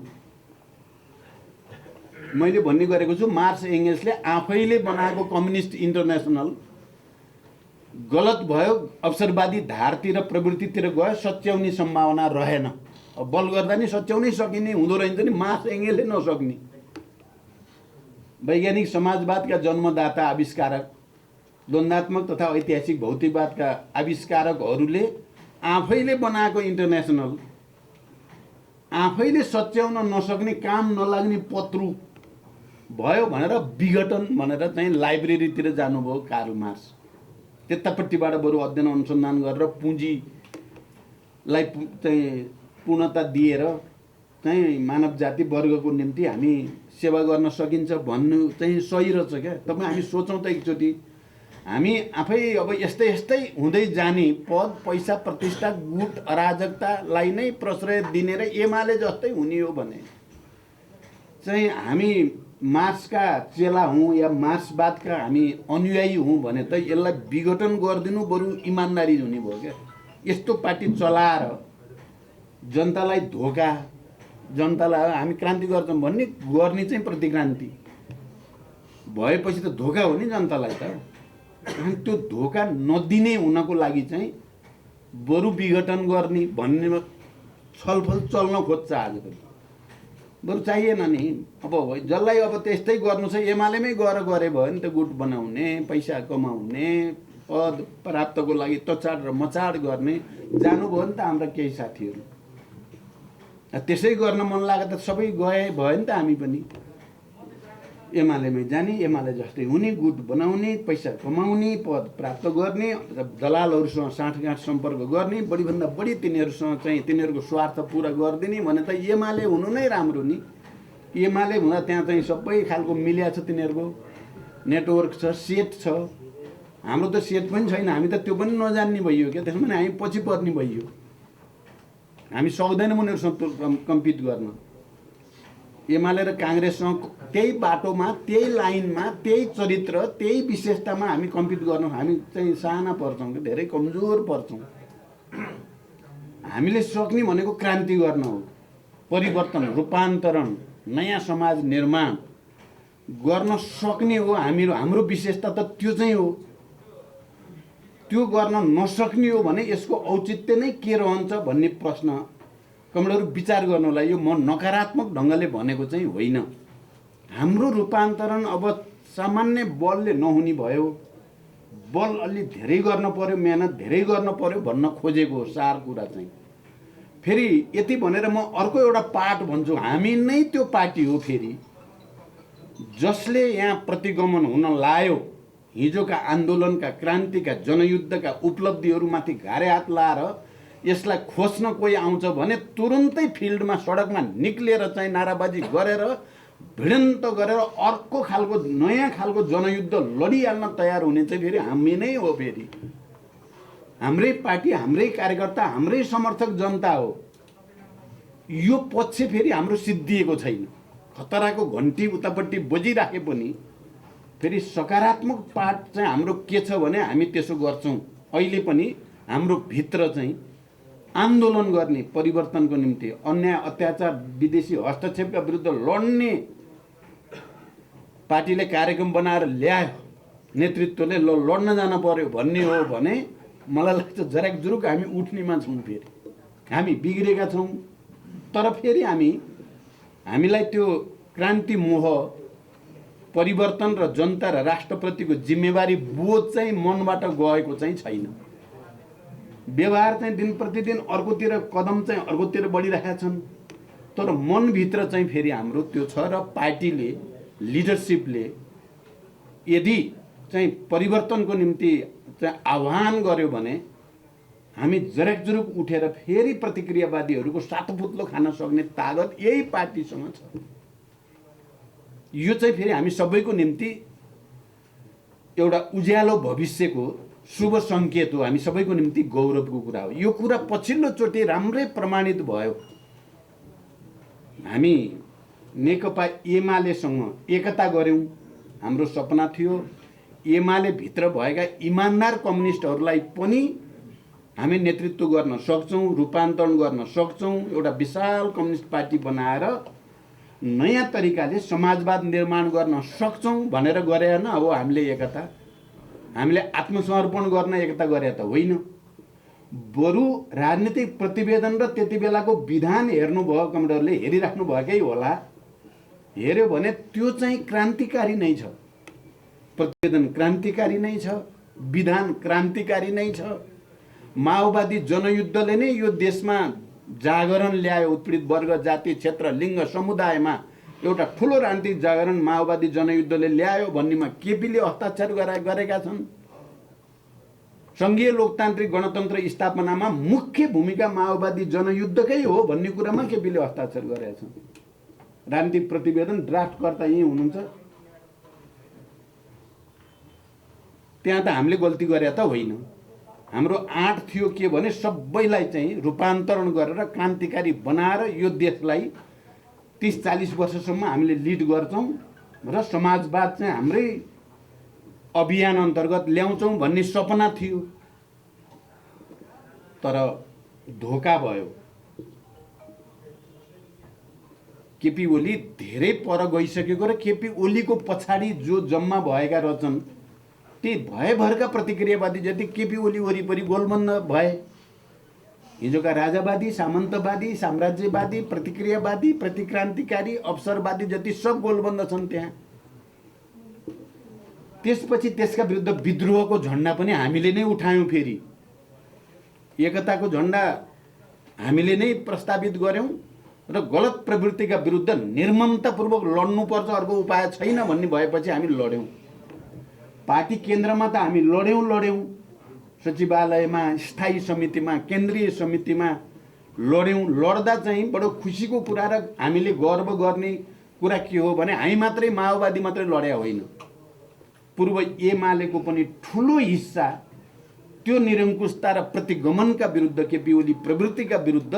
मैले भन्ने गरेको छु, मार्क्स एङ्गेल्सले आफैले बनाएको कम्युनिस्ट इन्टरनेसनल गलत भयो, अवसरवादी धारतिर प्रवृत्तितिर गयो, सच्याउने सम्भावना रहेन। अब बल गर्दा नि सच्याउनै सकिने हुँदो रहेछ नि, मार्क्स एङ्गेलले नसक्ने। वैज्ञानिक समाजवादका जन्मदाता, आविष्कारक, द्वन्द्वात्मक तथा ऐतिहासिक भौतिकवादका आविष्कारकहरूले आफैले बनाएको इन्टरनेसनल आफैले सच्याउन नसक्ने, काम नलाग्ने पत्रु भयो भनेर विघटन भनेर चाहिँ लाइब्रेरीतिर जानुभयो कार्ल मार्क्स। त्यतापट्टिबाट बरु अध्ययन अनुसन्धान गरेर पुँजीलाई चाहिँ पूर्णता दिएर चाहिँ मानव जाति वर्गको निम्ति हामी सेवा गर्न सकिन्छ भन्नु चाहिँ सही रहेछ क्या। तपाईँ हामी सोचौँ त एकचोटि, हामी आफै अब यस्तै यस्तै हुँदै जाने पद पैसा प्रतिष्ठा गुट अराजकतालाई नै प्रश्रय दिने र एमाले जस्तै हुने हो भने चाहिँ हामी मार्क्सका चेला हौँ या मार्क्सवादका हामी अनुयायी हौँ भने त यसलाई विघटन गरिदिनु बरु इमान्दारी हुने भयो क्या। यस्तो पार्टी चलाएर जनतालाई धोका, जनतालाई हामी क्रान्ति गर्छौँ भन्ने गर्ने चाहिँ प्रतिक्रान्ति भएपछि त धोका हो नि जनतालाई त। अनि त्यो धोका नदिने हुनको लागि चाहिँ बरु विघटन गर्ने भन्ने छलफल चल्न खोज्छ आजकल। बरु चाहिएन नि। अब जसलाई अब त्यस्तै गर्नु छ एमालेमै गएर गरे भयो नि त, गुट बनाउने, पैसा कमाउने, पद प्राप्तको लागि तचाड र मचाड गर्ने जानुभयो नि त हाम्रा केही साथीहरू। त्यसै गर्न मन लाग्यो त सबै गए भयो नि त, हामी पनि एमालेमै जाने, एमाले जस्तै हुने, गुट बनाउने, पैसा कमाउने, पद प्राप्त गर्ने, दलालहरूसँग साँठगाँठ सम्पर्क गर्ने, बढीभन्दा बढी तिनीहरूसँग चाहिँ तिनीहरूको स्वार्थ पुरा गरिदिने भने त एमाले हुनु नै राम्रो नि। एमाले हुँदा त्यहाँ चाहिँ सबै खालको मिल्या छ, तिनीहरूको नेटवर्क छ, सेट छ। हाम्रो त सेट पनि छैन, हामी त त्यो पनि नजान्ने भइयो क्या। त्यसमा पनि हामी पछि पर्ने भइयो, हामी सक्दैनौँ उनीहरूसँग कम्पिट गर्न। एमाले र काङ्ग्रेससँग त्यही बाटोमा, त्यही लाइनमा, त्यही चरित्र, त्यही विशेषतामा हामी कम्पिट गर्छौँ। हामी चाहिँ साना पर्छौँ कि धेरै कमजोर पर्छौँ। हामीले सक्ने भनेको क्रान्ति गर्न हो, परिवर्तन, रूपान्तरण, नयाँ समाज निर्माण गर्न सक्ने हो। हाम्रो विशेषता त त्यो चाहिँ हो। त्यो गर्न नसक्ने हो भने यसको औचित्य नै के रहन्छ भन्ने प्रश्न कमरेडहरू विचार गर्नलाई। यो म नकारात्मक ढङ्गले भनेको चाहिँ होइन। हाम्रो रूपान्तरण अब सामान्य बलले नहुने भयो, बल अलि धेरै गर्न पर्यो, मेहनत धेरै गर्न पर्यो भन्न खोजेको हो सार कुरा चाहिँ। फेरि यति भनेर म अर्को एउटा पाठ भन्छु, हामी नै त्यो पार्टी हो फेरि जसले यहाँ प्रतिगमन हुन लायो। हिजोका आन्दोलनका, क्रान्तिका, जनयुद्धका उपलब्धिहरूमाथि घारे हात लाएर यसलाई खोज्न कोही आउँछ भने तुरुन्तै फिल्डमा, सडकमा निक्लेर चाहिँ नाराबाजी गरेर भिडन्त गरेर अर्को खालको नयाँ खालको जनयुद्ध लडिहाल्न तयार हुने चाहिँ फेरि हामी नै हो। फेरि हाम्रै पार्टी, हाम्रै कार्यकर्ता, हाम्रै समर्थक जनता हो। यो पक्ष फेरि हाम्रो सिद्धिएको छैन। खतराको घन्टी उतापट्टि बजिराखे पनि फेरि सकारात्मक पाठ चाहिँ हाम्रो के छ भने हामी त्यसो गर्छौँ। अहिले पनि हाम्रो भित्र चाहिँ आन्दोलन गर्ने, परिवर्तनको निम्ति, अन्याय अत्याचार विदेशी हस्तक्षेपका विरुद्ध लड्ने पार्टीले कार्यक्रम बनाएर ल्यायो, नेतृत्वले लड्न जान पर्यो भन्ने हो भने मलाई लाग्छ जराक जुरुक हामी उठ्नेमा छौँ। फेरि हामी बिग्रेका छौँ, तर फेरि हामीलाई त्यो क्रान्ति मोह, परिवर्तन र जनता र राष्ट्रप्रतिको जिम्मेवारी बोध चाहिँ मनबाट गएको चाहिँ छैन। व्यवहार चाहिँ दिन प्रतिदिन अर्कोतिर, कदम चाहिँ अर्कोतिर बढिरहेका छन्, तर मनभित्र चाहिँ फेरि हाम्रो त्यो छ। र पार्टीले, लिडरसिपले यदि चाहिँ परिवर्तनको निम्ति चाहिँ आह्वान गर्यो भने हामी जरेकजुरुक उठेर फेरि प्रतिक्रियावादीहरूको सातोपुत्लो खान सक्ने तागत यही पार्टीसँग छ। यो चाहिँ फेरि हामी सबैको निम्ति एउटा उज्यालो भविष्यको शुभ सङ्केत हो, हामी सबैको निम्ति गौरवको कुरा हो। यो कुरा पछिल्लोचोटि राम्रै प्रमाणित भयो। हामी नेकपा एमालेसँग एकता गऱ्यौँ, हाम्रो सपना थियो एमाले भित्र भएका इमान्दार कम्युनिस्टहरूलाई पनि हामी नेतृत्व गर्न सक्छौँ, रूपान्तरण गर्न सक्छौँ, एउटा विशाल कम्युनिस्ट पार्टी बनाएर नयाँ तरिकाले समाजवाद निर्माण गर्न सक्छौँ भनेर गरे होइन। अब हामीले एकता, हामीले आत्मसमर्पण गर्न एकता गरे त होइन। बरु राजनीतिक प्रतिवेदन र त्यति बेलाको विधान हेर्नुभयो, कमरेडहरूले हेरिराख्नु भएकै होला। हेऱ्यो भने त्यो चाहिँ क्रान्तिकारी नै छ। प्रतिवेदन क्रान्तिकारी नै छ, विधान क्रान्तिकारी नै छ। माओवादी जनयुद्धले नै यो देशमा जागरण ल्यायो। उत्पीडित वर्ग, जाति, क्षेत्र, लिङ्ग, समुदायमा एउटा ठुलो राजनीतिक जागरण माओवादी जनयुद्धले ल्यायो भन्नेमा केपीले हस्ताक्षर गरेका छन्। सङ्घीय लोकतान्त्रिक गणतन्त्र स्थापनामा मुख्य भूमिका माओवादी जनयुद्धकै हो भन्ने कुरामा केपीले हस्ताक्षर गरेका छन्। राजनीतिक प्रतिवेदन ड्राफ्टकर्ता यही हुनुहुन्छ। त्यहाँ त हामीले गल्ती गरे त होइन। हाम्रो आँट थियो के भने सबैलाई चाहिँ रूपान्तरण गरेर क्रान्तिकारी बनाएर यो देशलाई 30-40 वर्षसम्म हामीले लिड गर्छौँ र समाजवाद चाहिँ हाम्रै अभियान अन्तर्गत ल्याउँछौँ भन्ने सपना थियो। तर धोका भयो। केपी ओली धेरै पर गइसकेको र केपी ओलीको पछाडि जो जम्मा भएका रहेछन् ती भयभरका प्रतिक्रियावादी जति केपी ओली वरिपरि गोलबन्द भए। हिजोका राजावादी, सामन्तवादी, साम्राज्यवादी, प्रतिक्रियावादी, प्रतिक्रान्तिकारी, अवसरवादी जति सब गोलबन्द छन् त्यहाँ। त्यसपछि त्यसका विरुद्ध विद्रोहको झन्डा पनि हामीले नै उठायौँ। फेरि एकताको झन्डा हामीले नै प्रस्तावित गर्यौँ र गलत प्रवृत्तिका विरुद्ध निर्ममतापूर्वक लड्नुपर्छ, अर्को उपाय छैन भन्ने भएपछि हामी लड्यौँ। पार्टी केन्द्रमा त हामी लड्यौँ, सचिवालयमा, स्थायी समितिमा, केन्द्रीय समितिमा लड्यौँ। लड्दा चाहिँ बडो खुसीको कुरा र हामीले गर्व गर्ने कुरा के हो भने हामी मात्रै माओवादी मात्रै लड्या होइन, पूर्व एमालेको पनि ठुलो हिस्सा त्यो निरङ्कुशता र प्रतिगमनका विरुद्ध, केपी ओली प्रवृत्तिका विरुद्ध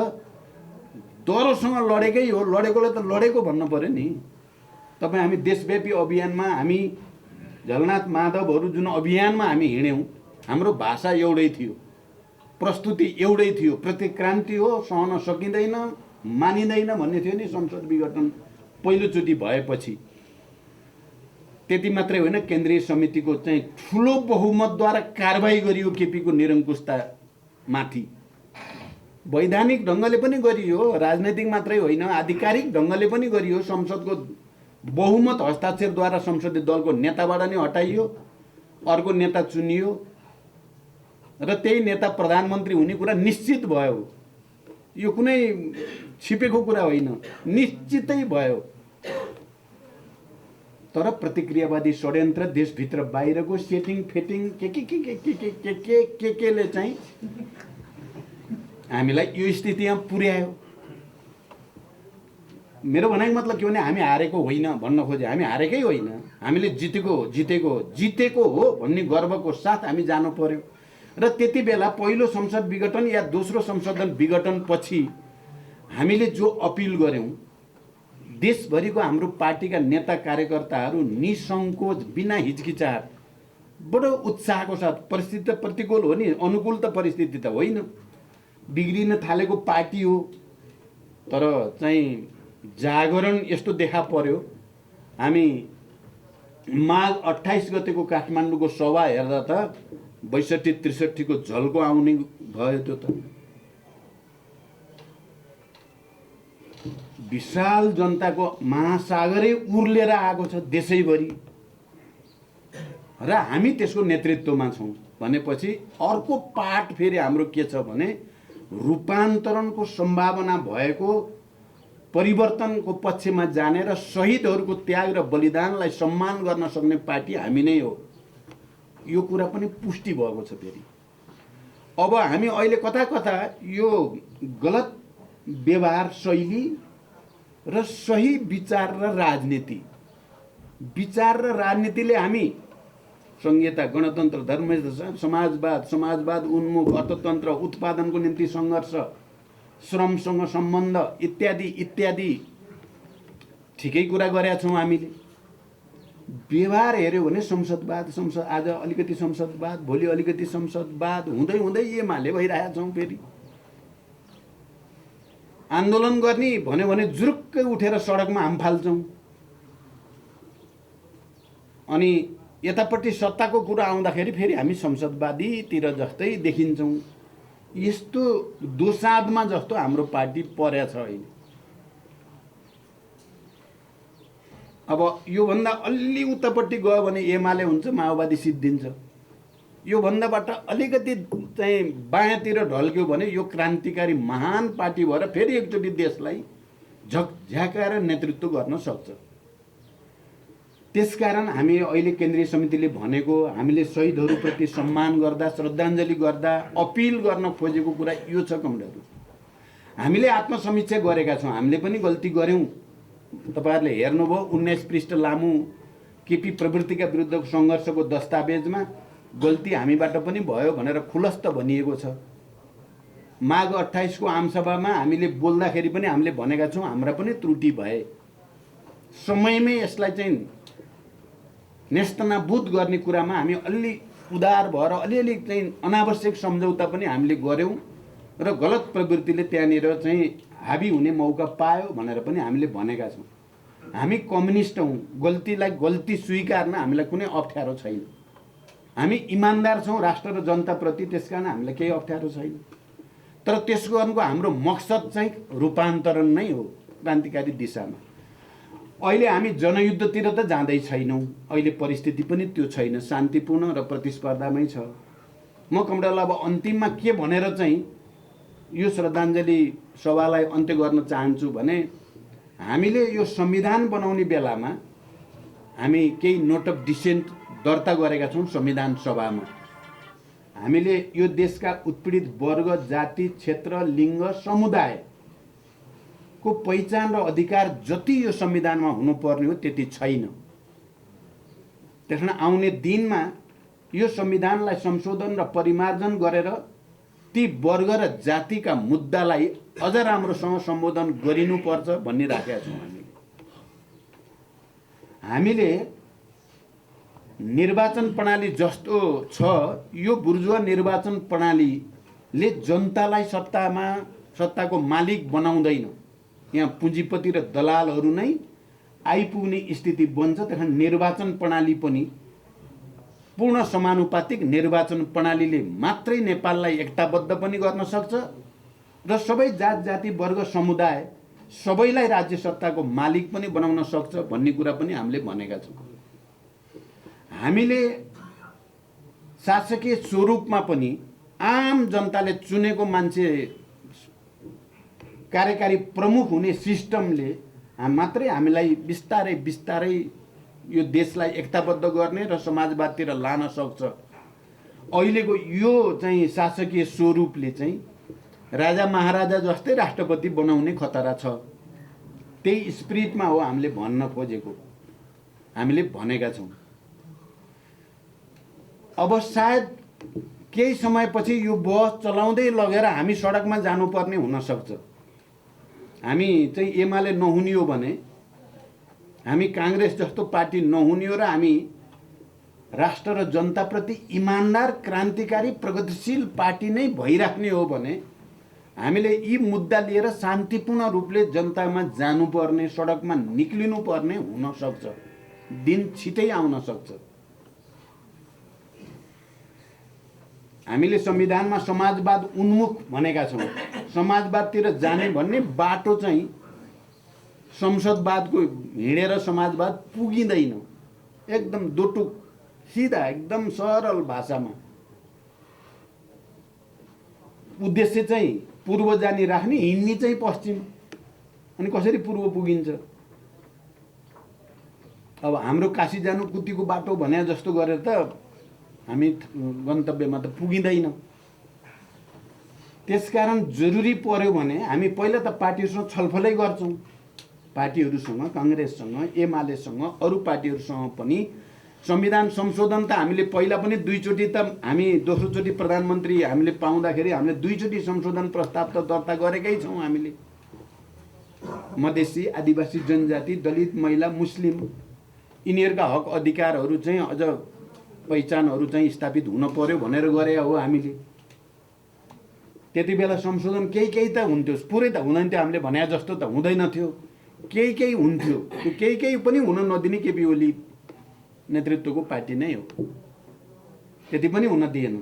दरोसँग लडेकै हो। लडेकोले त लडेको भन्नु पर्यो नि। तपाईँ हामी देशव्यापी अभियानमा, हामी झलनाथ माधवहरू जुन अभियानमा हामी हिँड्यौँ, हाम्रो भाषा एउटै थियो, प्रस्तुति एउटै थियो। प्रतिक्रान्ति हो, सहन सकिँदैन, मानिँदैन भन्ने थियो नि संसद विघटन पहिलोचोटि भएपछि। त्यति मात्रै होइन, केन्द्रीय समितिको चाहिँ ठुलो बहुमतद्वारा कारबाही गरियो केपीको निरङ्कुशता माथि। वैधानिक ढङ्गले पनि गरियो, राजनैतिक मात्रै होइन, आधिकारिक ढङ्गले पनि गरियो। संसदको बहुमत हस्ताक्षरद्वारा संसदीय दलको नेताबाट नै हटाइयो, अर्को नेता चुनियो र त्यही नेता प्रधानमन्त्री हुने कुरा निश्चित भयो। यो कुनै छिपेको कुरा होइन, निश्चितै भयो। तर प्रतिक्रियावादी षड्यन्त्र, देशभित्र बाहिरको सेटिङ फेटिङ केले चाहिँ हामीलाई यो स्थितिमा पुर्यायो। मेरो भनाइको मतलब के भने हामी हारेको होइन भन्न खोजे। हामी हारेकै होइन, हामीले जितेको हो भन्ने गर्वको साथ हामी जानु पर्यो। र त्यति बेला पहिलो संसद विघटन या दोस्रो संशोधन विघटन पछि हामीले जो अपिल गर्यौँ, देशभरिको हाम्रो पार्टीका नेता कार्यकर्ताहरू निसङ्कोच, बिना हिचकिचाहट, बडो उत्साहको साथ, परिस्थिति त प्रतिकूल हो नि, अनुकूल त परिस्थिति त होइन, बिग्रिन थालेको पार्टी हो, तर चाहिँ जागरण यस्तो देखा पर्यो। हामी माघ 28 गतेको काठमाडौँको सभा हेर्दा त 62-63 को झल्को आउने भयो। त्यो त विशाल जनताको महासागरै उर्लेर आएको छ देशैभरि र हामी त्यसको नेतृत्वमा छौँ भनेपछि अर्को पाठ फेरि हाम्रो के छ भने रूपान्तरणको सम्भावना भएको, परिवर्तनको पक्षमा जाने र शहीदहरूको त्याग र बलिदानलाई सम्मान गर्न सक्ने पार्टी हामी नै हो। यो कुरा पनि पुष्टि भएको छ। फेरि अब हामी अहिले कता कता यो गलत व्यवहार शैली र सही विचार र राजनीतिले हामी संहिता, गणतन्त्र, धर्म, समाजवाद उन्मुख अर्थतन्त्र, उत्पादनको निम्ति सङ्घर्ष, श्रमसँग सम्बन्ध इत्यादि ठिकै कुरा गरेका छौँ हामीले। व्यवहार हेऱ्यो भने संसदवाद, आज अलिकति संसदवाद, भोलि अलिकति संसदवाद हुँदै एमाले भइरहेका छौँ। फेरि आन्दोलन गर्ने भन्यो भने जुरुक्कै उठेर सडकमा हाम फाल्छौँ, अनि यतापट्टि सत्ताको कुरा आउँदाखेरि फेरि हामी संसदवादीतिर जस्तै देखिन्छौँ। यस्तो दोसाँधमा जस्तो हाम्रो पार्टी परेको छ अहिले। अब योभन्दा अलि उतापट्टि गयो भने एमाले हुन्छ, माओवादी सिद्धिन्छ। योभन्दाबाट अलिकति चाहिँ बायाँतिर ढल्क्यो भने यो क्रान्तिकारी महान पार्टी भएर फेरि एकचोटि देशलाई झकझ्याकाएर नेतृत्व गर्न सक्छ। त्यसकारण हामी अहिले केन्द्रीय समितिले भनेको, हामीले शहीदहरूप्रति सम्मान गर्दा, श्रद्धाञ्जली गर्दा अपिल गर्न खोजेको कुरा यो छ। कमरेडहरू, हामीले आत्मसमीक्षा गरेका छौँ, हामीले पनि गल्ती गर्यौँ। तपाईँहरूले हेर्नुभयो 19 पृष्ठ लामो केपी प्रवृत्तिका विरुद्धको सङ्घर्षको दस्तावेजमा गल्ती हामीबाट पनि भयो भनेर खुलस्त भनिएको छ। माघ 28 को आमसभामा हामीले बोल्दाखेरि पनि हामीले भनेका छौँ हाम्रा पनि त्रुटि भए। समयमै यसलाई चाहिँ नेस्तनाबुद गर्ने कुरामा हामी अलि उदार भएर अलिअलि चाहिँ अनावश्यक सम्झौता पनि हामीले गऱ्यौँ र गलत प्रवृत्तिले त्यहाँनिर चाहिँ हाबी हुने मौका पायो भनेर पनि हामीले भनेका छौँ। हामी कम्युनिस्ट हौँ, गल्तीलाई गल्ती स्वीकार्न हामीलाई कुनै अप्ठ्यारो छैन। हामी इमान्दार छौँ राष्ट्र र जनताप्रति, त्यसकारण हामीलाई केही अप्ठ्यारो छैन। तर त्यस गर्नुको हाम्रो मकसद चाहिँ रूपान्तरण नै हो क्रान्तिकारी दिशामा। अहिले हामी जनयुद्धतिर त जाँदै छैनौँ, अहिले परिस्थिति पनि त्यो छैन, शान्तिपूर्ण र प्रतिस्पर्धामै छ। म कमरेडलाई अब अन्तिममा के भनेर चाहिँ यो श्रद्धाञ्जली सभालाई अन्त्य गर्न चाहन्छु भने हामीले यो संविधान बनाउने बेलामा हामी केही नोट अफ डिसेन्ट दर्ता गरेका छौँ संविधान सभामा। हामीले यो देशका उत्पीडित वर्ग, जाति, क्षेत्र, लिङ्ग, समुदायको पहिचान र अधिकार जति यो संविधानमा हुनुपर्ने हो त्यति छैन। त्यसमा आउने दिनमा यो संविधानलाई संशोधन र परिमार्जन गरेर ती वर्ग र जातिका मुद्दालाई अझ राम्रोसँग सम्बोधन गरिनुपर्छ भन्ने राखेका छौँ। हामीले निर्वाचन प्रणाली जस्तो छ यो बुर्जुवा निर्वाचन प्रणालीले जनतालाई सत्ताको मालिक बनाउँदैन। यहाँ पुँजीपति र दलालहरू नै आइपुग्ने स्थिति बन्छ। त्यस निर्वाचन प्रणाली पनि पूर्ण समानुपातिक निर्वाचन प्रणालीले मात्रै नेपाललाई एकताबद्ध पनि गर्न सक्छ र सबै जात जाति वर्ग समुदाय सबैलाई राज्य सत्ताको मालिक पनि बनाउन सक्छ भन्ने कुरा पनि हामीले भनेका छौँ। हामीले शासकीय स्वरूपमा पनि आम जनताले चुनेको मान्छे कार्यकारी प्रमुख हुने सिस्टमले मात्रै हामीलाई बिस्तारै बिस्तारै यो देशलाई एकताबद्ध गर्ने र समाजवादतिर लान सक्छ। अहिलेको यो चाहिँ शासकीय स्वरूपले चाहिँ राजा महाराजा जस्तै राष्ट्रपति बनाउने खतरा छ। त्यही स्पिरिटमा हो हामीले भन्न खोजेको, हामीले भनेका छौँ। अब सायद केही समयपछि यो बस चलाउँदै लगेर हामी सडकमा जानुपर्ने हुनसक्छ। हामी चाहिँ एमाले नहुने हो भने, हामी काङ्ग्रेस जस्तो पार्टी नहुने हो र हामी राष्ट्र र जनताप्रति इमान्दार क्रान्तिकारी प्रगतिशील पार्टी नै भइराख्ने हो भने हामीले यी मुद्दा लिएर शान्तिपूर्ण रूपले जनतामा जानुपर्ने, सडकमा निक्लिनुपर्ने हुनसक्छ। दिन छिटै आउन सक्छ। हामीले संविधानमा समाजवाद उन्मुख भनेका छौँ। समाजवादतिर जाने भन्ने बाटो चाहिँ संसदवादको हिँडेर समाजवाद पुगिँदैन। एकदम दोटुक सिधा एकदम सरल भाषामा उद्देश्य चाहिँ पूर्व जानी राख्ने, हिँड्ने चाहिँ पश्चिम। अनि कसरी पूर्व पुगिन्छ? अब हाम्रो काशी जानु कुतीको बाटो भने जस्तो गरेर त हामी गन्तव्यमा त पुगिँदैन। त्यसकारण जरुरी पर्यो भने हामी पहिला त पार्टीहरूसँग छलफलै गर्छौँ। पार्टीहरूसँग, काङ्ग्रेससँग, एमालेसँग, अरू पार्टीहरूसँग पनि संविधान संशोधन त हामीले पहिला पनि दुईचोटि त हामी दोस्रोचोटि प्रधानमन्त्री हामीले पाउँदाखेरि हामीले दुईचोटि संशोधन प्रस्ताव त दर्ता गरेकै छौँ। हामीले मधेसी, आदिवासी जनजाति, दलित, महिला, मुस्लिम यिनीहरूका हक अधिकारहरू चाहिँ अझ पहिचानहरू चाहिँ स्थापित हुन पर्यो भनेर गरे हो हामीले। त्यति बेला संशोधन केही त हुन्थ्यो, पुरै त हुँदैन थियो। हामीले भने जस्तो त हुँदैन थियो, केही हुन्थ्यो। त्यो केही पनि हुन नदिने केपी ओली नेतृत्वको पार्टी नै हो। त्यति पनि हुन दिएन।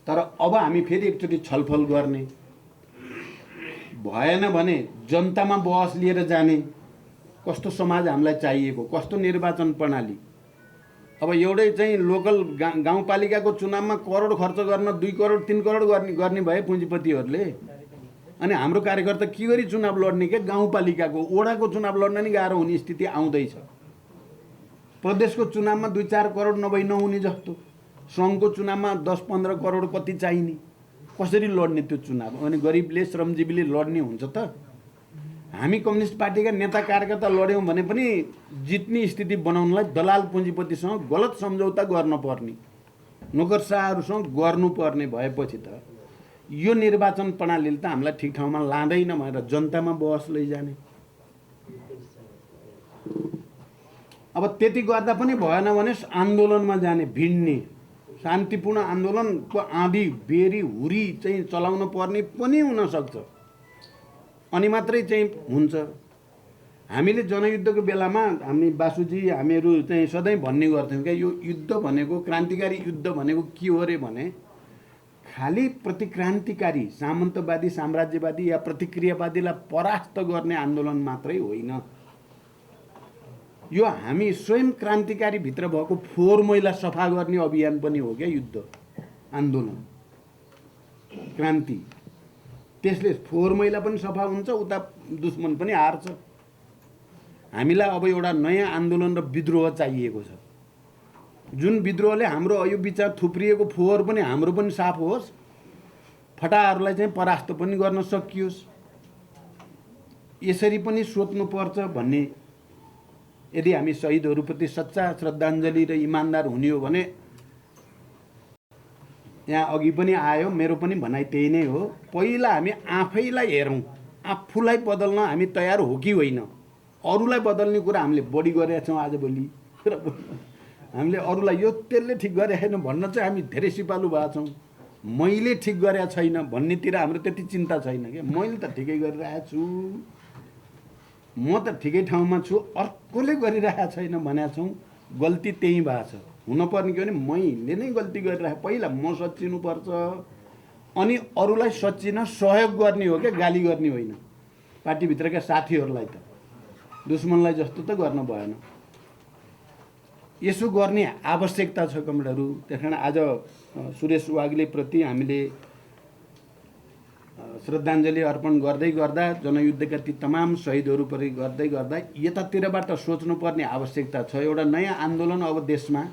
तर अब हामी फेरि एकचोटि छलफल गर्ने, भएन भने जनतामा बहस लिएर जाने, कस्तो समाज हामीलाई चाहिएको, कस्तो निर्वाचन प्रणाली। अब एउटै चाहिँ लोकल गाउँपालिकाको चुनावमा करोड खर्च गर्न 2 करोड 3 करोड गर्ने भए पुँजीपतिहरूले। अनि हाम्रो कार्यकर्ता के गरी चुनाव लड्ने के? गाउँपालिकाको, वडाको चुनाव लड्न नि गाह्रो हुने स्थिति आउँदैछ। प्रदेशको चुनावमा 2-4 करोड नभई नहुने जस्तो, सङ्घको चुनावमा 10-15 करोड कति चाहिने? कसरी लड्ने त्यो चुनाव? अनि गरिबले, श्रमजीवीले लड्ने हुन्छ त? हामी कम्युनिस्ट पार्टीका नेता कार्यकर्ता लड्यौँ भने पनि जित्ने स्थिति बनाउनलाई दलाल पुँजीपतिसँग गलत सम्झौता गर्न पर्ने, नोकरशाहहरूसँग गर्नुपर्ने भएपछि त यो निर्वाचन प्रणालीले त हामीलाई ठिक ठाउँमा लाँदैन भनेर जनतामा बहस लैजाने। अब त्यति गर्दा पनि भएन भने आन्दोलनमा जाने, भिड्ने, शान्तिपूर्ण आन्दोलनको आँधी बेरी हुरी चाहिँ चलाउन पर्ने पनि हुनसक्छ, अनि मात्रै चाहिँ हुन्छ। हामीले जनयुद्धको बेलामा हामी बासुजी हामीहरू चाहिँ सधैँ भन्ने गर्थ्यौँ क्या, यो युद्ध भनेको, क्रान्तिकारी युद्ध भनेको के हो रे भने खालि प्रतिक्रान्तिकारी सामन्तवादी साम्राज्यवादी या प्रतिक्रियावादीलाई परास्त गर्ने आन्दोलन मात्रै होइन, यो हामी स्वयं क्रान्तिकारी भित्र भएको फोहोर मैला सफा गर्ने अभियान पनि हो क्या युद्ध, आन्दोलन, क्रान्ति। त्यसले फोहोर मैला पनि सफा हुन्छ, उता दुश्मन पनि हार्छ। हामीलाई अब एउटा नयाँ आन्दोलन र विद्रोह चाहिएको छ, जुन विद्रोहले हाम्रो यो विचार थुप्रिएको फोहोर पनि हाम्रो पनि साफ होस्, फटाहरूलाई चाहिँ परास्त पनि गर्न सकियोस्। यसरी पनि सोच्नुपर्छ भन्ने, यदि हामी शहीदहरूप्रति सच्चा श्रद्धाञ्जली र इमान्दार हुने हो भने, यहाँ अघि पनि आयो, मेरो पनि भनाइ त्यही नै हो, पहिला हामी आफैलाई हेरौँ, आफूलाई बदल्न हामी तयार हो कि होइन। अरूलाई बदल्ने कुरा हामीले बढी गरेका छौँ आजभोलि, हामीले अरूलाई यो त्यसले ठिक गरे छैन भन्न चाहिँ हामी धेरै सिपालु भएको छौँ। मैले ठिक गरेका छैन भन्नेतिर हाम्रो त्यति चिन्ता छैन क्या, मैले त ठिकै गरिरहेको छु, म त ठिकै ठाउँमा छु, अर्कोले गरिरहेको छैन भनेका छौँ। गल्ती त्यही भएको छ। हुनुपर्ने के भने मैले नै गल्ती गरिरहेको, पहिला म सच्चिनुपर्छ, अनि अरूलाई सच्चिन सहयोग गर्ने हो क्या, गाली गर्ने होइन। पार्टीभित्रका साथीहरूलाई त दुश्मनलाई जस्तो त गर्न भएन, यसो गर्ने आवश्यकता छ कमरेडहरू। त्यस कारण आज सुरेश वाग्ले प्रति हामीले श्रद्धाञ्जली अर्पण गर्दै गर्दा, जनयुद्धका ती तमाम शहीदहरूप्रति गर्दै गर्दा यतातिरबाट सोच्नुपर्ने आवश्यकता छ। एउटा नयाँ आन्दोलन अब देशमा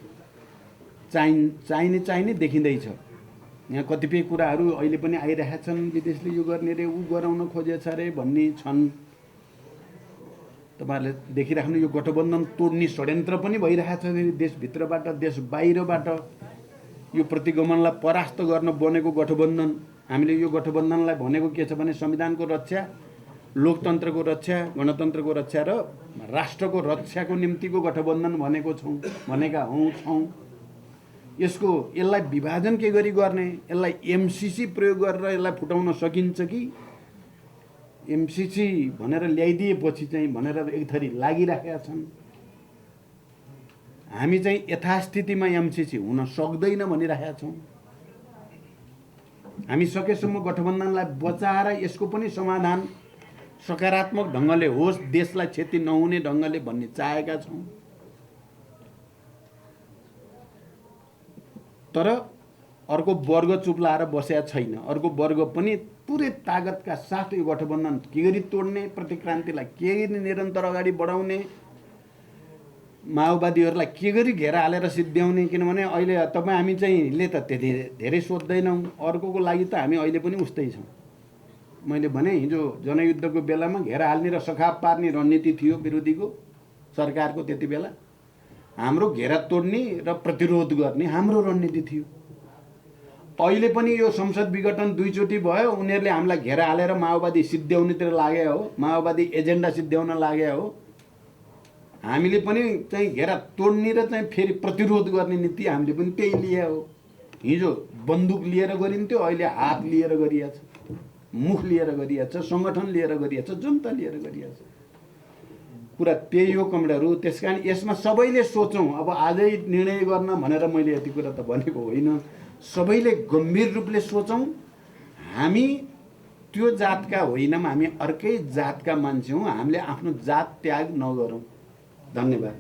चाहिने देखिँदैछ। यहाँ कतिपय कुराहरू अहिले पनि आइरहेका छन्, विदेशले यो गर्ने रे, ऊ गराउन खोजेछ रे भन्ने छन्। तपाईँहरूले देखिराख्नु, यो गठबन्धन तोड्ने षड्यन्त्र पनि भइरहेछ देशभित्रबाट, देश बाहिरबाट। यो प्रतिगमनलाई परास्त गर्न बनेको गठबन्धन, हामीले यो गठबन्धनलाई भनेको के छ भने संविधानको रक्षा, लोकतन्त्रको रक्षा, गणतन्त्रको रक्षा र राष्ट्रको रक्षाको निम्तिको गठबन्धन भनेको छौँ, भनेका छौँ। यसलाई विभाजन के गरी गर्ने, यसलाई एमसिसी प्रयोग गरेर यसलाई फुटाउन सकिन्छ कि एमसिसी भनेर ल्याइदिएपछि चाहिँ भनेर एक थरी लागिराखेका छन्। हामी चाहिँ यथास्थितिमा एमसिसी हुन सक्दैन भनिरहेका छौँ। हामी सकेसम्म गठबन्धनलाई बचाएर यसको पनि समाधान सकारात्मक ढङ्गले होस्, देशलाई क्षति नहुने ढङ्गले भन्ने चाहेका छौँ। तर अर्को वर्ग चुप लाएर बसेका छैन। अर्को वर्ग पनि पुरै तागतका साथ यो गठबन्धन के गरी तोड्ने, प्रतिक्रान्तिलाई के गरी निरन्तर अगाडि बढाउने, माओवादीहरूलाई के गरी घेरा हालेर सिद्ध्याउने। किनभने अहिले हामी चाहिँले त त्यति धेरै सोध्दैनौँ, अर्कोको लागि त हामी अहिले पनि उस्तै छौँ। मैले भने हिजो जनयुद्धको बेलामा घेरा हाल्ने र सखाप पार्ने रणनीति थियो विरोधीको, सरकारको। त्यति बेला हाम्रो घेरा तोड्ने र प्रतिरोध गर्ने हाम्रो रणनीति थियो। अहिले पनि यो संसद विघटन दुईचोटि भयो, उनीहरूले हामीलाई घेरा हालेर माओवादी सिद्ध्याउनेतिर लागे हो, माओवादी एजेन्डा सिद्ध्याउन लागे हो। हामीले पनि चाहिँ घेरा तोड्ने र चाहिँ फेरि प्रतिरोध गर्ने नीति हामीले पनि त्यही लिए हो। हिजो बन्दुक लिएर गरिन्थ्यो, अहिले हात लिएर गरिएको छ, मुख लिएर गरिएको छ, सङ्गठन लिएर गरिएको छ, जनता लिएर गरिएको छ। कुरा त्यही हो कमरेडहरू। त्यस कारण यसमा सबैले सोचौँ। अब आजै निर्णय गर्न भनेर मैले यति कुरा त भनेको होइन, सबैले गम्भीर रूपले सोचौँ। हामी त्यो जातका होइनौँ, हामी अर्कै जातका मान्छे हौँ। हामीले आफ्नो जात त्याग नगरौँ। धन्यवाद।